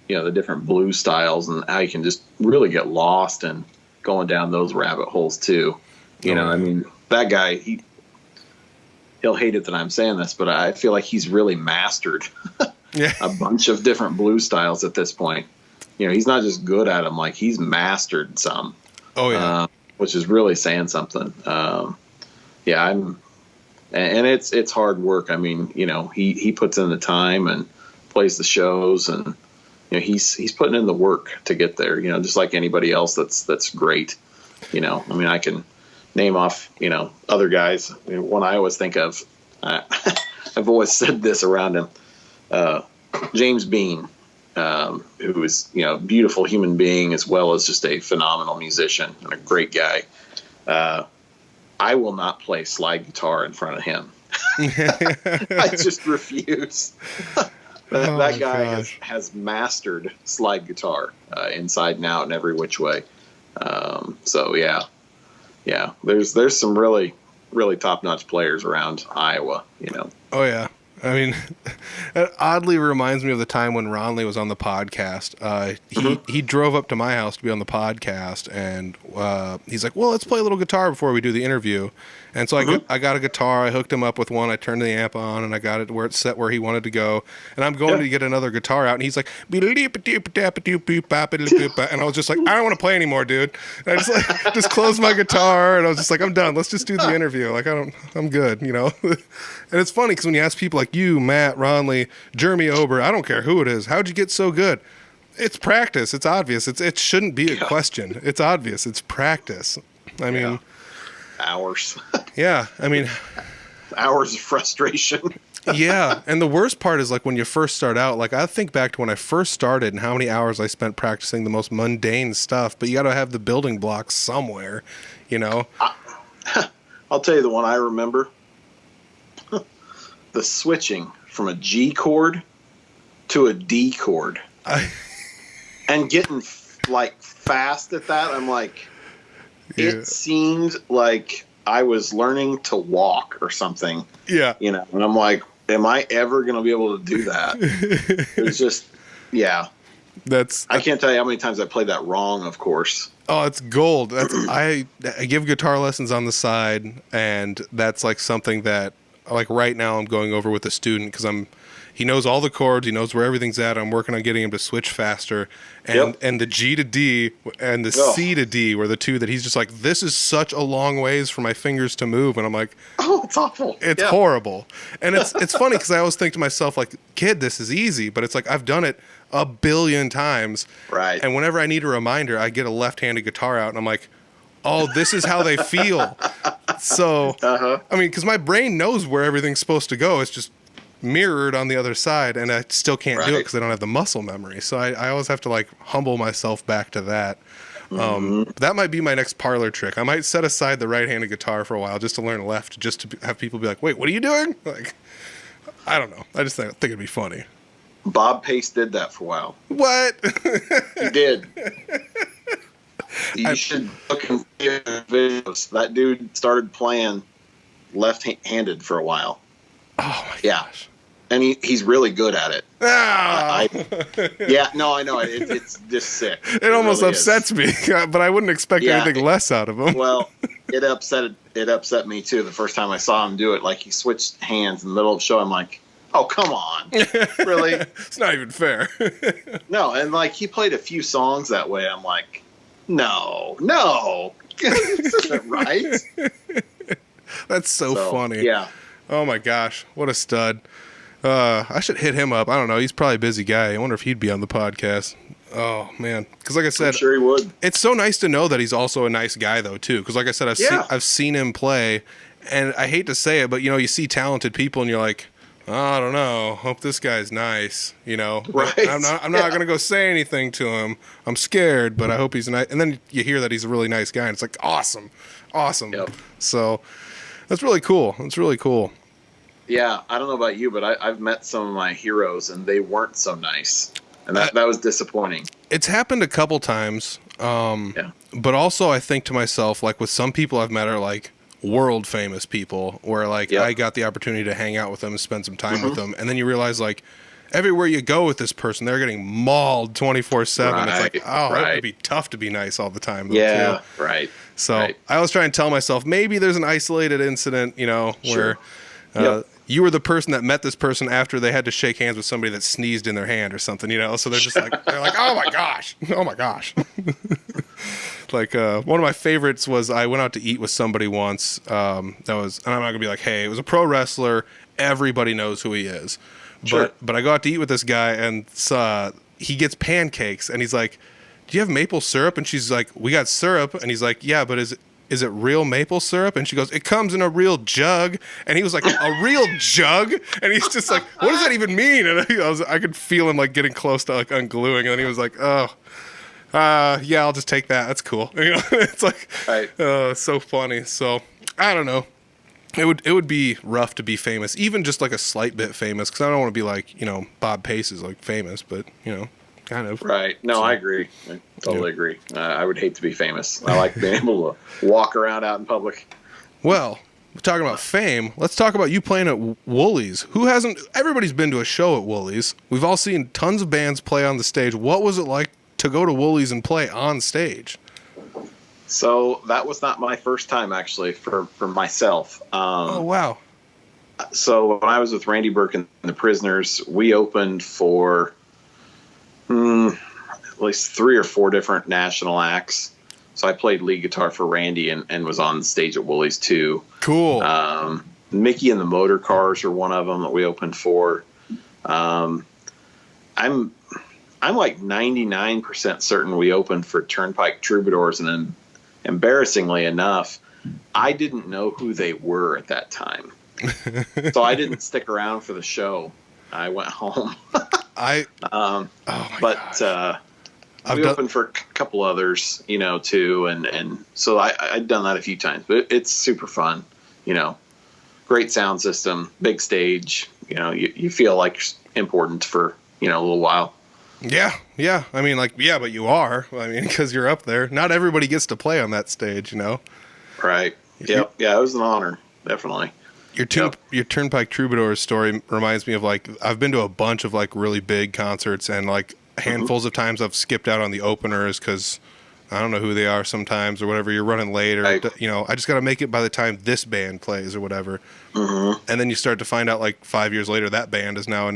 the different blues styles and how you can just really get lost and going down those rabbit holes too. That guy, he'll hate it that I'm saying this, but I feel like he's really mastered a bunch of different blues styles at this point. He's not just good at them, like he's mastered some. Oh yeah. Which is really saying something. And it's hard work. He puts in the time and plays the shows, and he's putting in the work to get there. Just like anybody else that's great. I can name off other guys. One I always think of, I've always said this around him, James Bean, who is a beautiful human being as well as just a phenomenal musician and a great guy. I will not play slide guitar in front of him. I just refuse. That guy has mastered slide guitar inside and out and every which way. There's some really, really top-notch players around Iowa. Oh yeah. It oddly reminds me of the time when Ron Lee was on the podcast. He drove up to my house to be on the podcast, and he's like, well, let's play a little guitar before we do the interview. And so I got a guitar, I hooked him up with one, I turned the amp on, and I got it where it's set where he wanted to go. And I'm going to get another guitar out, and he's like, and I was just like, I don't want to play anymore, dude. And I just closed my guitar, and I was just like, I'm done. Let's just do the interview. Like, I'm good, And it's funny because when you ask people like, like, you, Matt, Ronley, Jeremy Ober, I don't care who it is. How'd you get so good? It's practice. It's obvious. It shouldn't be a question. It's obvious. It's practice. I mean, hours. Yeah. I mean, hours of frustration. Yeah. And the worst part is like when you first start out, like I think back to when I first started and how many hours I spent practicing the most mundane stuff, but you got to have the building blocks somewhere, you know? I'll tell you the one I remember. The switching from a G chord to a D chord. And getting like fast at that, I'm like, it seemed like I was learning to walk or something. Yeah. You know, and I'm like, am I ever going to be able to do that? It's just, yeah. I can't tell you how many times I played that wrong, of course. Oh, it's gold. I give guitar lessons on the side, and that's like something that, like right now I'm going over with a student because he knows all the chords, he knows where everything's at. I'm working on getting him to switch faster, and the G to D and the C to D were the two that he's just like, this is such a long ways for my fingers to move, and I'm like, oh, it's awful. It's horrible, and it's funny because I always think to myself like, kid, this is easy, but it's like I've done it a billion times, right? And whenever I need a reminder, I get a left-handed guitar out, and I'm like, oh, this is how they feel. So, I mean, because my brain knows where everything's supposed to go. It's just mirrored on the other side, and I still can't do it because I don't have the muscle memory. So I always have to like humble myself back to that. That might be my next parlor trick. I might set aside the right-handed guitar for a while just to learn left, just to have people be like, wait, what are you doing? Like, I don't know. I just think it'd be funny. Bob Pace did that for a while. What? He did. You should look at videos. That dude started playing left-handed for a while. Oh my gosh. And he's really good at it. Ah. No, I know. It's just sick. It almost really upsets me, but I wouldn't expect anything less out of him. Well, it upset me too the first time I saw him do it. Like he switched hands in the middle of the show. I'm like, oh, come on. Really? It's not even fair. No, and like he played a few songs that way. I'm like, no. This isn't right. That's so funny. Yeah. Oh my gosh, what a stud. I should hit him up. I don't know. He's probably a busy guy. I wonder if he'd be on the podcast. Oh, man. Because like I said, I'm sure he would. It's so nice to know that he's also a nice guy, though, too. Because like I said, I've seen him play, and I hate to say it, but, you know, you see talented people, and you're like, oh, I don't know. Hope this guy's nice, you know. Right. I'm not going to go say anything to him. I'm scared, but I hope he's nice. And then you hear that he's a really nice guy, and it's like, awesome. Yep. So that's really cool. It's really cool. Yeah, I don't know about you, but I've met some of my heroes, and they weren't so nice. And that was disappointing. It's happened a couple times. But also I think to myself, like with some people I've met are like world famous people where like I got the opportunity to hang out with them and spend some time with them. And then you realize like everywhere you go with this person, they're getting mauled 24/7. Right, it's like, it would be tough to be nice all the time. Though, too. Right. So I always try and tell myself maybe there's an isolated incident, you know, where you were the person that met this person after they had to shake hands with somebody that sneezed in their hand or something, you know? So they're just like, oh my gosh. Like, one of my favorites was I went out to eat with somebody once. And I'm not going to be like, hey, it was a pro wrestler. Everybody knows who he is. Sure. But I go out to eat with this guy and he gets pancakes and he's like, do you have maple syrup? And she's like, we got syrup. And he's like, yeah, but is it real maple syrup? And she goes, it comes in a real jug. And he was like, a real jug? And he's just like, what does that even mean? And I could feel him like getting close to like ungluing. And then he was like, yeah, I'll just take that. That's cool. You know, it's like, so funny. So I don't know. It would be rough to be famous, even just like a slight bit famous. Cause I don't want to be like, you know, Bob Pace is like famous, but you know, kind of. Right. No, I agree. I totally agree. I would hate to be famous. I like being able to walk around out in public. Well, we're talking about fame. Let's talk about you playing at Woolies. Everybody's been to a show at Woolies. We've all seen tons of bands play on the stage. What was it like to go to Woolies and play on stage? So that was not my first time, actually, for myself. Oh, wow. So when I was with Randy Burke and the Prisoners, we opened for at least 3 or 4 different national acts. So I played lead guitar for Randy and was on the stage at Woolies too. Cool. Mickey and the Motor Cars are one of them that we opened for. I'm like 99% certain we opened for Turnpike Troubadours, and then embarrassingly enough, I didn't know who they were at that time. So I didn't stick around for the show. I went home. Oh my gosh. We opened for a couple others, too, and so I'd done that a few times, but it's super fun, great sound system, big stage, you feel like you're important for, a little while. Yeah. I mean, but you are. I mean, because you're up there. Not everybody gets to play on that stage, Right. Yep. Yeah, it was an honor, definitely. Your Turnpike Troubadours story reminds me of I've been to a bunch of really big concerts, and handfuls of times I've skipped out on the openers because I don't know who they are sometimes or whatever. You're running late, or right. I just got to make it by the time this band plays or whatever. Mm-hmm. And then you start to find out 5 years later that band is now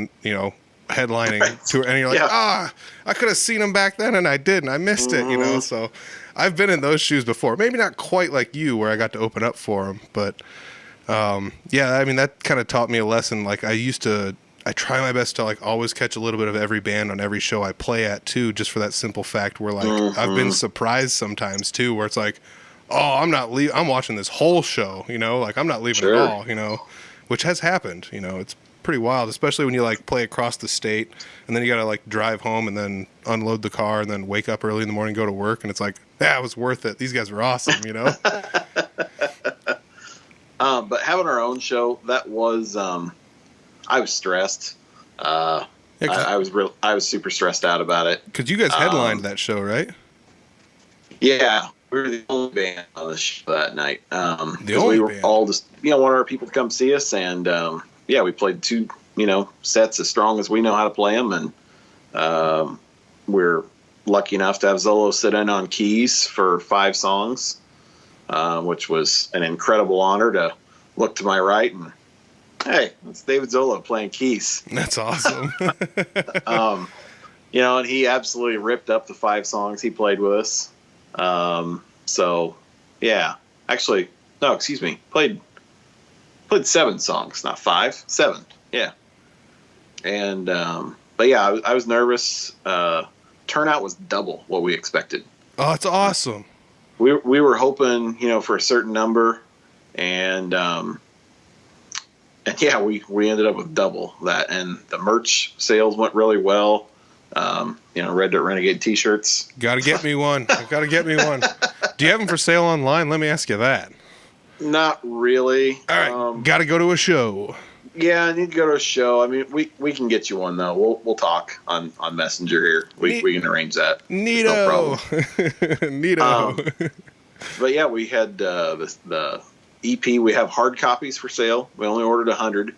headlining right. tour, and you're like, I could have seen them back then and I didn't. I missed it, So I've been in those shoes before. Maybe not quite like you, where I got to open up for them, but. I mean, that kind of taught me a lesson. I try my best to always catch a little bit of every band on every show I play at too, just for that simple fact where I've been surprised sometimes too, where it's I'm not leaving. I'm watching this whole show, I'm not leaving at all, which has happened, it's pretty wild, especially when you play across the state and then you got to drive home and then unload the car and then wake up early in the morning, go to work. And it's it was worth it. These guys were awesome, But having our own show, that was, I was stressed. I was super stressed out about it. Because you guys headlined that show, right? Yeah, we were the only band on the show that night. We were all just, wanted our people to come see us, and we played 2, sets as strong as we know how to play them, and we're lucky enough to have Zolo sit in on keys for 5 songs. Which was an incredible honor to look to my right and, hey, it's David Zolo playing keys. That's awesome. And he absolutely ripped up the 5 songs he played with us. Actually, no, excuse me, played 7 songs, not 5, 7. Yeah. And, I was nervous. Turnout was double what we expected. Oh, it's awesome. We were hoping, for a certain number, and we ended up with double that, and the merch sales went really well. Red Dirt Renegade T-shirts. Gotta get me one. Do you have them for sale online? Let me ask you that. Not really. All right, gotta go to a show. Yeah, I need to go to a show. I mean, we can get you one though. We'll talk on Messenger here. We can arrange that. Neato. No problem. Neato. But yeah, we had the EP. We have hard copies for sale. We only ordered 100.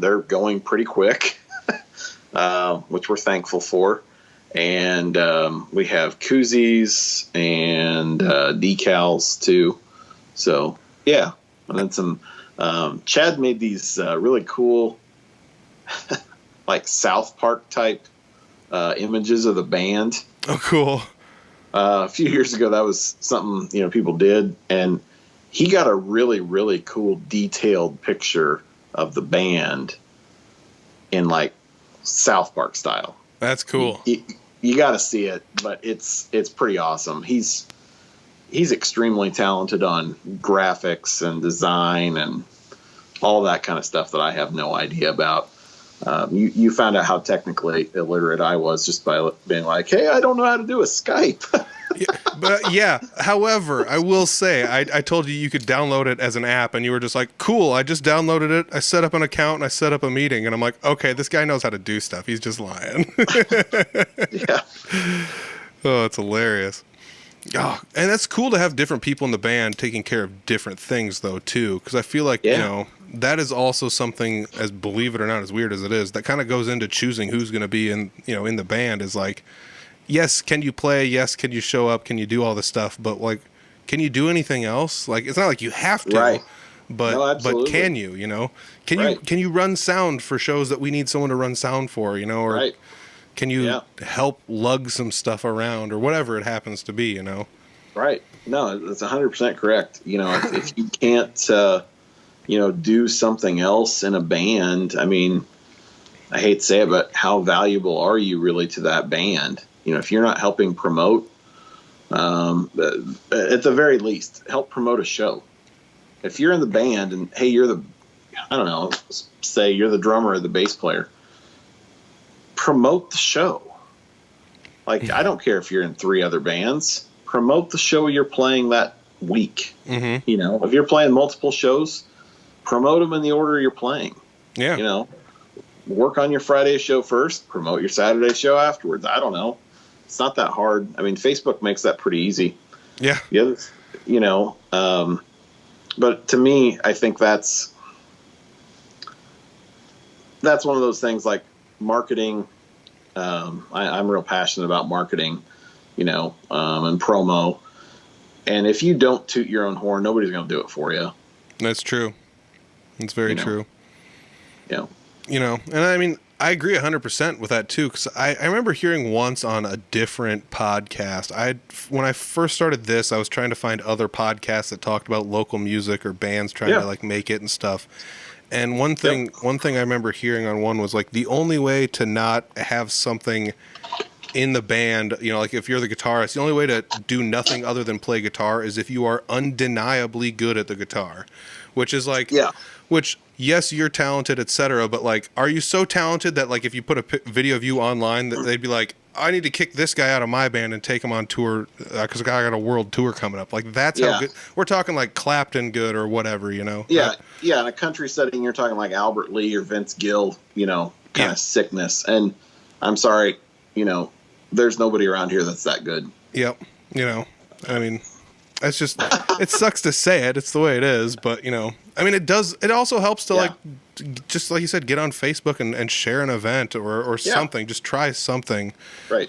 They're going pretty quick, which we're thankful for. And we have koozies and decals too. So yeah, and then some. Chad made these really cool, South Park type images of the band. Oh, cool. A few years ago, that was something people did, and he got a really, really cool detailed picture of the band in South Park style. That's cool. You got to see it, but it's pretty awesome. He's extremely talented on graphics and design and all that kind of stuff that I have no idea about. You found out how technically illiterate I was just by being like, hey, I don't know how to do a Skype. However, I will say, I told you could download it as an app, and you were just like, cool, I just downloaded it, I set up an account, and I set up a meeting, and I'm like, okay, this guy knows how to do stuff. He's just lying. Yeah. Oh, it's hilarious. Oh, and that's cool to have different people in the band taking care of different things, though, too, because I feel like, that is also something, as believe it or not, as weird as it is, that kind of goes into choosing who's going to be in the band is yes, can you play? Yes, can you show up? Can you do all this stuff? But can you do anything else? It's not like you have to, right. but can you? Can you run sound for shows that we need someone to run sound for? Or right. Can you help lug some stuff around or whatever it happens to be? Right. No, that's 100% correct. If you can't, do something else in a band, I mean, I hate to say it, but how valuable are you really to that band? If you're not helping promote, at the very least, help promote a show. If you're in the band and, hey, I don't know, say you're the drummer or the bass player, promote the show. Like, I don't care if you're in 3 other bands, promote the show you're playing that week. Mm-hmm. If you're playing multiple shows, promote them in the order you're playing. Yeah. Work on your Friday show first, promote your Saturday show afterwards. I don't know. It's not that hard. I mean, Facebook makes that pretty easy. Yeah. But to me, I think that's one of those things like marketing. I'm real passionate about marketing, and promo. And if you don't toot your own horn, nobody's going to do it for you. That's true. It's very true. Yeah. And I mean, I agree 100% with that too, because I remember hearing once on a different podcast. When I first started this, I was trying to find other podcasts that talked about local music or bands trying to like make it and stuff. And one thing I remember hearing on one was like the only way to not have something in the band, like if you're the guitarist, the only way to do nothing other than play guitar is if you are undeniably good at the guitar, which is like, which yes, you're talented, etc. But like, are you so talented that like if you put a video of you online, that they'd be like, I need to kick this guy out of my band and take him on tour because I got a world tour coming up. Like that's how good we're talking, like Clapton good or whatever, Yeah, in a country setting, you're talking like Albert Lee or Vince Gill, kind of sickness. And I'm sorry, there's nobody around here that's that good. Yep. I mean, it's just, it sucks to say it. It's the way it is. But, I mean, it also helps to like, just like you said, get on Facebook and share an event or something. Just try something. Right.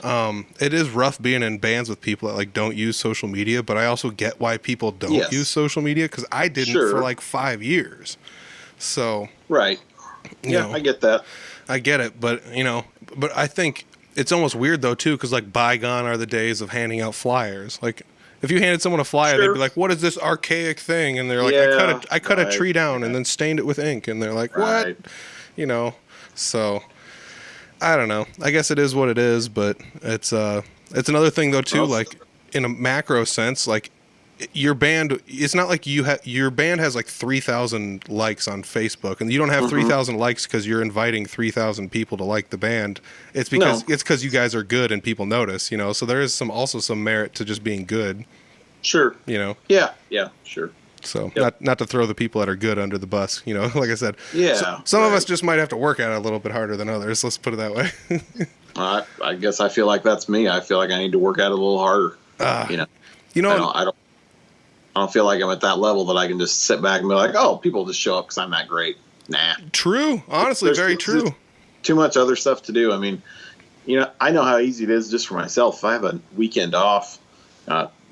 It is rough being in bands with people that like don't use social media, but I also get why people don't use social media because I didn't for like 5 years. So. Right. Yeah, I get that. I get it. But, but I think it's almost weird though too, because like bygone are the days of handing out flyers. Like if you handed someone a flyer, they'd be like, "What is this archaic thing?" And they're like, "I cut a tree down and then stained it with ink." And they're like, "What?" So I don't know. I guess it is what it is, but it's another thing though too. Like in a macro sense, like your band, it's not like your band has like 3,000 likes on Facebook, and you don't have 3,000 likes because you're inviting 3,000 people to like the band. It's because you guys are good and people notice, So there is also some merit to just being good. Sure. Yeah, sure. So not to throw the people that are good under the bus, like I said. Yeah. Some of us just might have to work at it a little bit harder than others. Let's put it that way. I guess I feel like that's me. I feel like I need to work at it a little harder. I don't feel like I'm at that level that I can just sit back and be like, oh, people just show up because I'm that great. Nah. True. Honestly, very true. Too much other stuff to do. I mean, I know how easy it is just for myself. If I have a weekend off,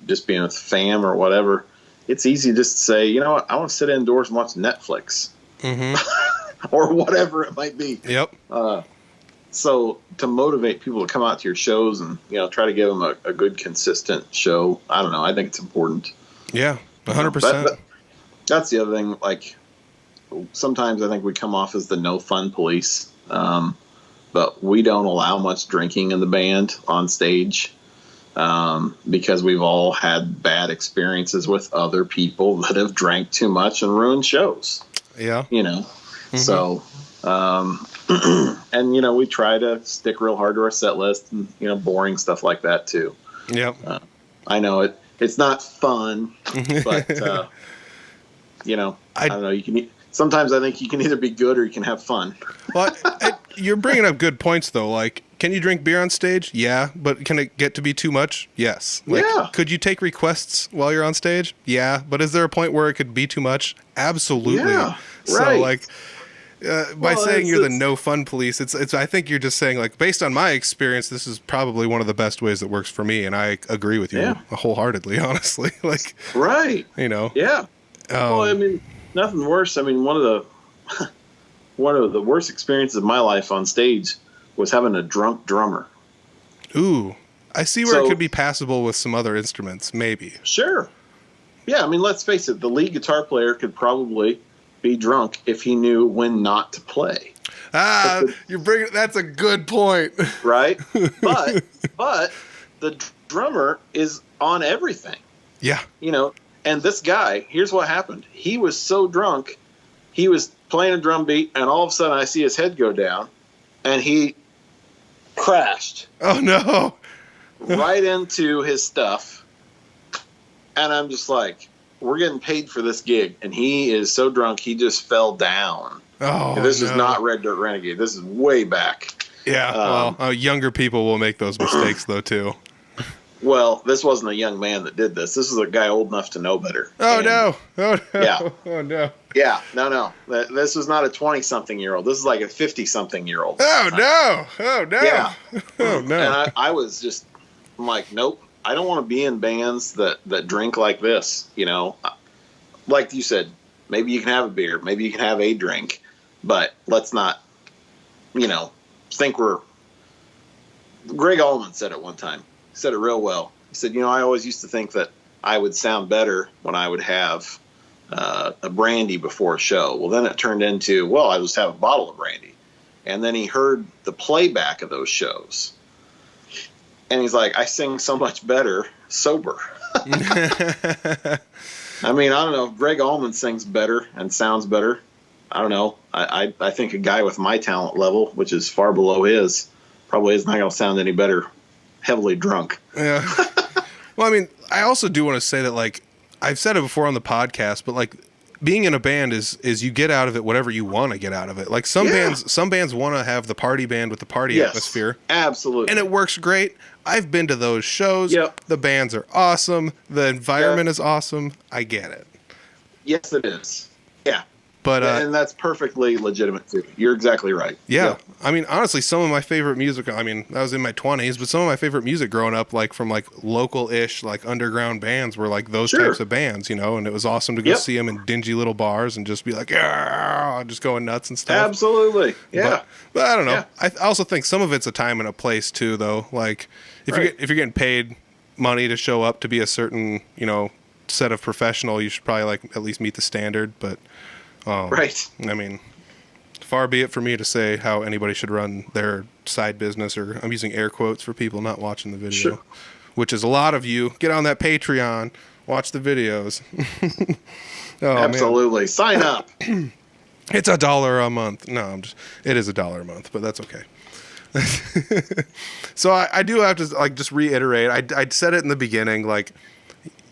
just being with fam or whatever, it's easy just to say, I want to sit indoors and watch Netflix. Mm-hmm. Or whatever it might be. Yep. So to motivate people to come out to your shows and, try to give them a good, consistent show, I don't know. I think it's important. Yeah, 100%. That's the other thing. Like, sometimes I think we come off as the no fun police, but we don't allow much drinking in the band on stage because we've all had bad experiences with other people that have drank too much and ruined shows. Yeah. Mm-hmm. So, and, we try to stick real hard to our set list and, boring stuff like that too. Yep. I know it's not fun, but, I don't know. Sometimes I think you can either be good or you can have fun. Well, you're bringing up good points though. Like, can you drink beer on stage? Yeah. But can it get to be too much? Yes. Like, yeah. Could you take requests while you're on stage? Yeah. But is there a point where it could be too much? Absolutely. Yeah. So right. like, by saying you're the no fun police, it's. I think you're just saying like, based on my experience, this is probably one of the best ways that works for me, and I agree with you wholeheartedly. Honestly, like, right? Yeah. Well, I mean, nothing worse. I mean, one of the worst experiences of my life on stage was having a drunk drummer. Ooh, I see where it could be passable with some other instruments, maybe. Sure. Yeah, I mean, let's face it. The lead guitar player could probably be drunk if he knew when not to play. That's a good point. Right? But the drummer is on everything. Yeah. You know, and this guy, here's what happened. He was so drunk, he was playing a drum beat, and all of a sudden I see his head go down, and he crashed. Oh, no. Right into his stuff. And I'm just like, we're getting paid for this gig. And he is so drunk, he just fell down. Oh, and this is not Red Dirt Renegade. This is way back. Yeah. Younger people will make those mistakes, though, too. Well, this wasn't a young man that did this. This was a guy old enough to know better. No. Oh, no. Yeah. Oh, no. Yeah. No. This was not a 20-something-year-old. This is like a 50-something-year-old. Oh, no. Oh, no. Yeah. Oh, no. And I was just, I'm like, nope. I don't want to be in bands that drink like this, you know. Like you said, maybe you can have a beer. Maybe you can have a drink. But let's not, you know, think we're... Greg Allman said it one time. He said it real well. He said, you know, I always used to think that I would sound better when I would have a brandy before a show. Well, then it turned into, well, I just have a bottle of brandy. And then he heard the playback of those shows. And he's like, I sing so much better sober. I mean, I don't know. If Greg Allman sings better and sounds better, I don't know. I think a guy with my talent level, which is far below his, probably is not going to sound any better heavily drunk. Yeah. Well, I mean, I also do want to say that, like, I've said it before on the podcast, but, like, being in a band is you get out of it whatever you want to get out of it. Like, some bands want to have the party band with the party atmosphere. Absolutely. And it works great. I've been to those shows. Yep. The bands are awesome. The environment is awesome. I get it. Yes, it is. Yeah. But and that's perfectly legitimate too. You're exactly right. Yeah. I mean, honestly, some of my favorite music, I mean, I was in my 20s, but some of my favorite music growing up, like from like local-ish, like underground bands were like those types of bands, you know, and it was awesome to go see them in dingy little bars and just be like, yeah, just going nuts and stuff. Absolutely. Yeah. But I don't know. Yeah. I also think some of it's a time and a place too, though. Like if you're getting paid money to show up to be a certain, you know, set of professional, you should probably like at least meet the standard, but right. I mean, far be it for me to say how anybody should run their side business, or I'm using air quotes for people not watching the video, which is a lot of you. Get on that Patreon, watch the videos. Absolutely. Man. Sign up. It's $1 a month. No, it is $1 a month, but that's okay. So I do have to like just reiterate. I said it in the beginning, like,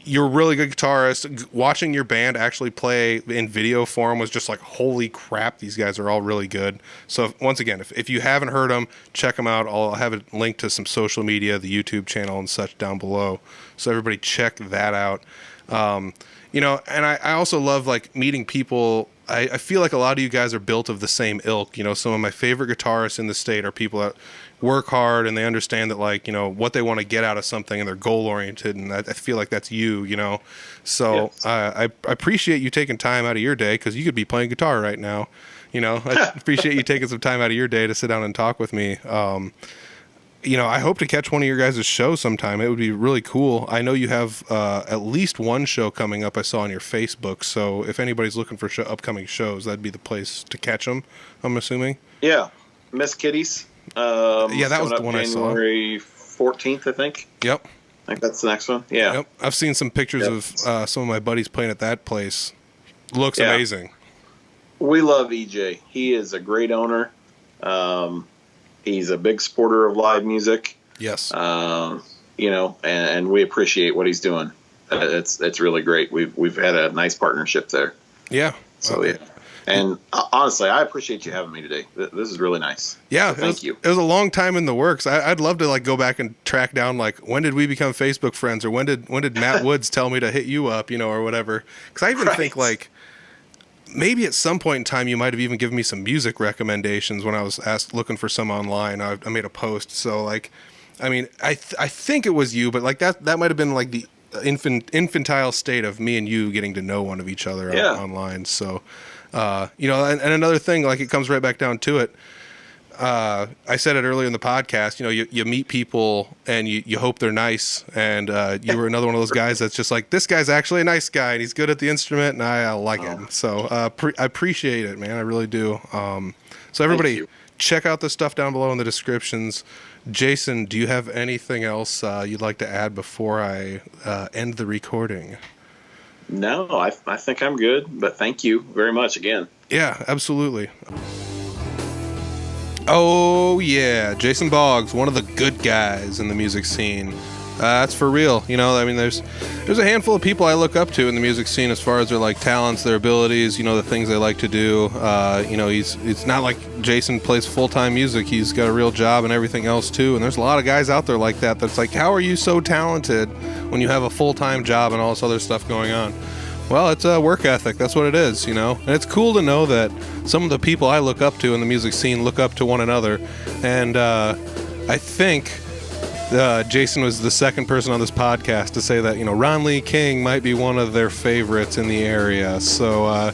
you're a really good guitarist. Watching your band actually play in video form was just like, holy crap, these guys are all really good. So once again, if you haven't heard them, check them out. I'll have a link to some social media, the YouTube channel and such down below. So everybody check that out. You know, and I also love like meeting people. I feel like a lot of you guys are built of the same ilk. You know, some of my favorite guitarists in the state are people that work hard and they understand that, like, you know, what they want to get out of something and they're goal oriented. And I feel like that's you know. So I appreciate you taking time out of your day, because you could be playing guitar right now. You know, I appreciate you taking some time out of your day to sit down and talk with me. You know, I hope to catch one of your guys' shows sometime. It would be really cool. I know you have at least one show coming up I saw on your Facebook. So if anybody's looking for upcoming shows, that'd be the place to catch them, I'm assuming. Yeah. Miss Kitty's. That was the one I saw. January 14th, I think. Yep. I think that's the next one. Yeah. Yep. I've seen some pictures of some of my buddies playing at that place. Looks amazing. We love EJ. He is a great owner. He's a big supporter of live music. Yes. You know, and we appreciate what he's doing. It's really great. We've had a nice partnership there. Yeah. So yeah. And honestly, I appreciate you having me today. This is really nice. Yeah, so thank you. It was a long time in the works. I'd love to like go back and track down like, when did we become Facebook friends, or when did Matt Woods tell me to hit you up, you know, or whatever. Because I even think like maybe at some point in time you might have even given me some music recommendations when I was looking for some online. I made a post. So like, I mean, I think it was you, but like that might have been like the infantile state of me and you getting to know one of each other online. So. You know, and another thing, like, it comes right back down to it. I said it earlier in the podcast, you meet people and you hope they're nice. And you were another one of those guys that's just like, this guy's actually a nice guy and he's good at the instrument and I like him. So I appreciate it, man. I really do. So everybody, check out the stuff down below in the descriptions. Jason, do you have anything else you'd like to add before I end the recording? No, I think I'm good, but thank you very much again. Yeah, absolutely. Oh, yeah, Jason Boggs, one of the good guys in the music scene. That's for real. There's a handful of people I look up to in the music scene as far as their like talents, their abilities, the things they like to do. It's not like Jason plays full-time music. He's got a real job and everything else too. And there's a lot of guys out there like that. That's like, how are you so talented when you have a full-time job and all this other stuff going on? Well, it's a work ethic. That's what it is, And it's cool to know that some of the people I look up to in the music scene look up to one another. And I think Jason was the second person on this podcast to say that, Ron Lee King might be one of their favorites in the area. So,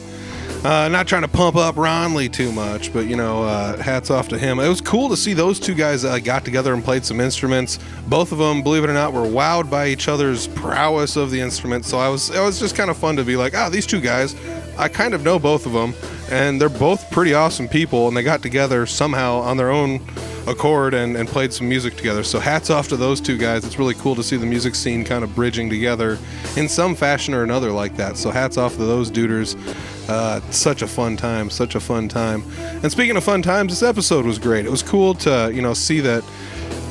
not trying to pump up Ron Lee too much, but, hats off to him. It was cool to see those two guys got together and played some instruments. Both of them, believe it or not, were wowed by each other's prowess of the instrument. So it was just kind of fun to be like, these two guys, I kind of know both of them, and they're both pretty awesome people, and they got together somehow on their own accord and played some music together. So hats off to those two guys. It's really cool to see the music scene kind of bridging together in some fashion or another like that. So hats off to those duders. Such a fun time. And speaking of fun times, this episode was great. It was cool to see that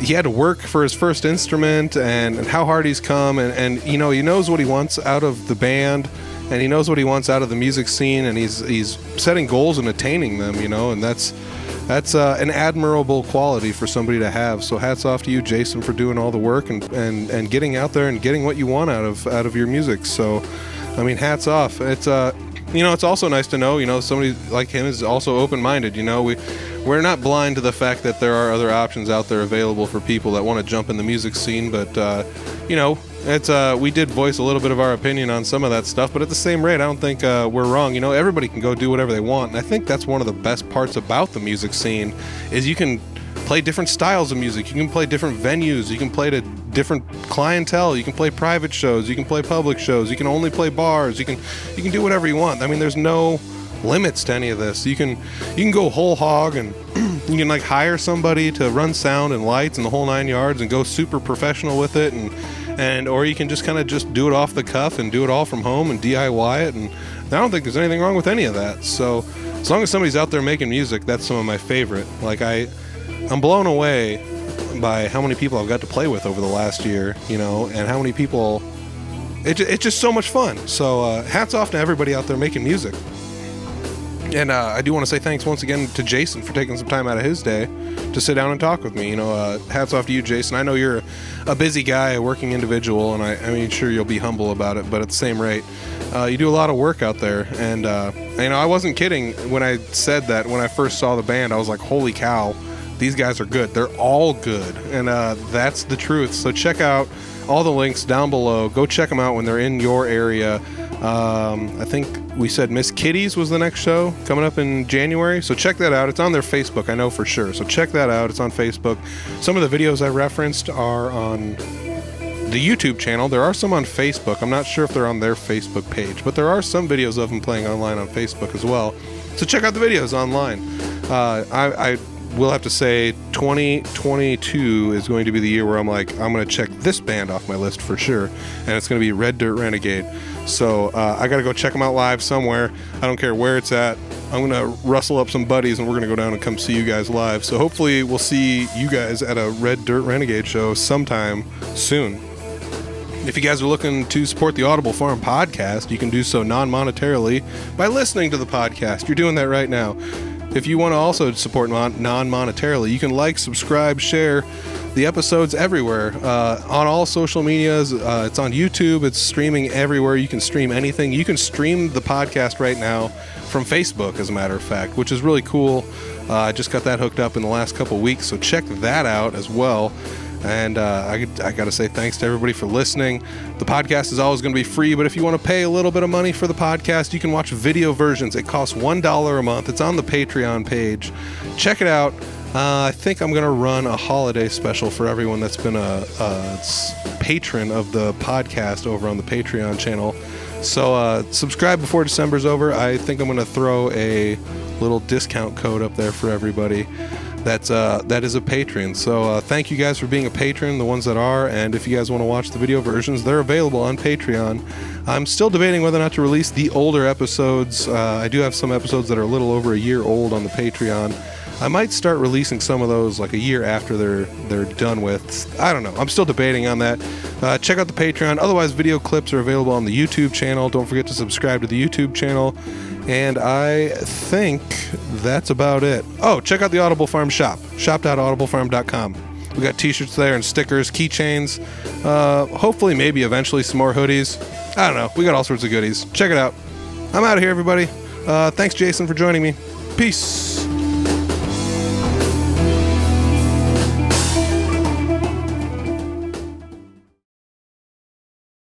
he had to work for his first instrument and how hard he's come, and he knows what he wants out of the band, and he knows what he wants out of the music scene, and he's setting goals and attaining them, and that's an admirable quality for somebody to have. So hats off to you, Jason, for doing all the work and getting out there and getting what you want out of your music. So, hats off. It's it's also nice to know, somebody like him is also open-minded. We're not blind to the fact that there are other options out there available for people that want to jump in the music scene. But, we did voice a little bit of our opinion on some of that stuff. But at the same rate, I don't think we're wrong. Everybody can go do whatever they want. And I think that's one of the best parts about the music scene is you can play different styles of music. You can play different venues. You can play to different clientele. You can play private shows. You can play public shows. You can only play bars. You can do whatever you want. There's no limits to any of this. You can go whole hog, and you can hire somebody to run sound and lights and the whole 9 yards and go super professional with it, and or you can just kind of just do it off the cuff and do it all from home and DIY it. And I don't think there's anything wrong with any of that. So as long as somebody's out there making music, that's some of my favorite. I'm blown away by how many people I've got to play with over the last year, and how many people. It's just so much fun. So hats off to everybody out there making music. And I do want to say thanks once again to Jason for taking some time out of his day to sit down and talk with me. Hats off to you, Jason. I know you're a busy guy, a working individual, and sure, you'll be humble about it, but at the same rate, you do a lot of work out there. And I wasn't kidding when I said that when I first saw the band. I was like, holy cow, these guys are good. They're all good, and that's the truth. So check out all the links down below. Go check them out when they're in your area. I think we said Miss Kitty's was the next show coming up in January, so check that out. It's on their Facebook, I know for sure, so check that out. It's on Facebook. Some of the videos I referenced are on the YouTube channel. There are some on Facebook. I'm not sure if they're on their Facebook page, but there are some videos of them playing online on Facebook as well, so check out the videos online. I will have to say 2022 is going to be the year where I'm going to check this band off my list for sure, and it's going to be Red Dirt Renegade. So I got to go check them out live somewhere. I don't care where it's at. I'm going to rustle up some buddies, and we're going to go down and come see you guys live. So hopefully we'll see you guys at a Red Dirt Renegade show sometime soon. If you guys are looking to support the Audible Farm podcast, you can do so non-monetarily by listening to the podcast. You're doing that right now. If you want to also support non-monetarily, you can subscribe, share the episodes everywhere, on all social medias. It's on YouTube. It's streaming everywhere. You can stream anything. You can stream the podcast right now from Facebook, as a matter of fact, which is really cool. I just got that hooked up in the last couple weeks, so check that out as well. And I got to say thanks to everybody for listening. The podcast is always going to be free, but if you want to pay a little bit of money for the podcast, you can watch video versions. It costs $1 a month. It's on the Patreon page. Check it out. I think I'm going to run a holiday special for everyone that's been a patron of the podcast over on the Patreon channel. So subscribe before December's over. I think I'm going to throw a little discount code up there for everybody that is a patron. So thank you guys for being a patron, the ones that are, and if you guys want to watch the video versions, they're available on Patreon. I'm still debating whether or not to release the older episodes. I do have some episodes that are a little over a year old on the Patreon. I might start releasing some of those like a year after they're done with. I don't know. I'm still debating on that. Check out the Patreon. Otherwise, video clips are available on the YouTube channel. Don't forget to subscribe to the YouTube channel. And I think that's about it. Oh, check out the Audible Farm shop. shop.audiblefarm.com. We got t-shirts there and stickers, keychains. Hopefully, maybe eventually some more hoodies. I don't know. We got all sorts of goodies. Check it out. I'm out of here, everybody. Thanks, Jason, for joining me. Peace.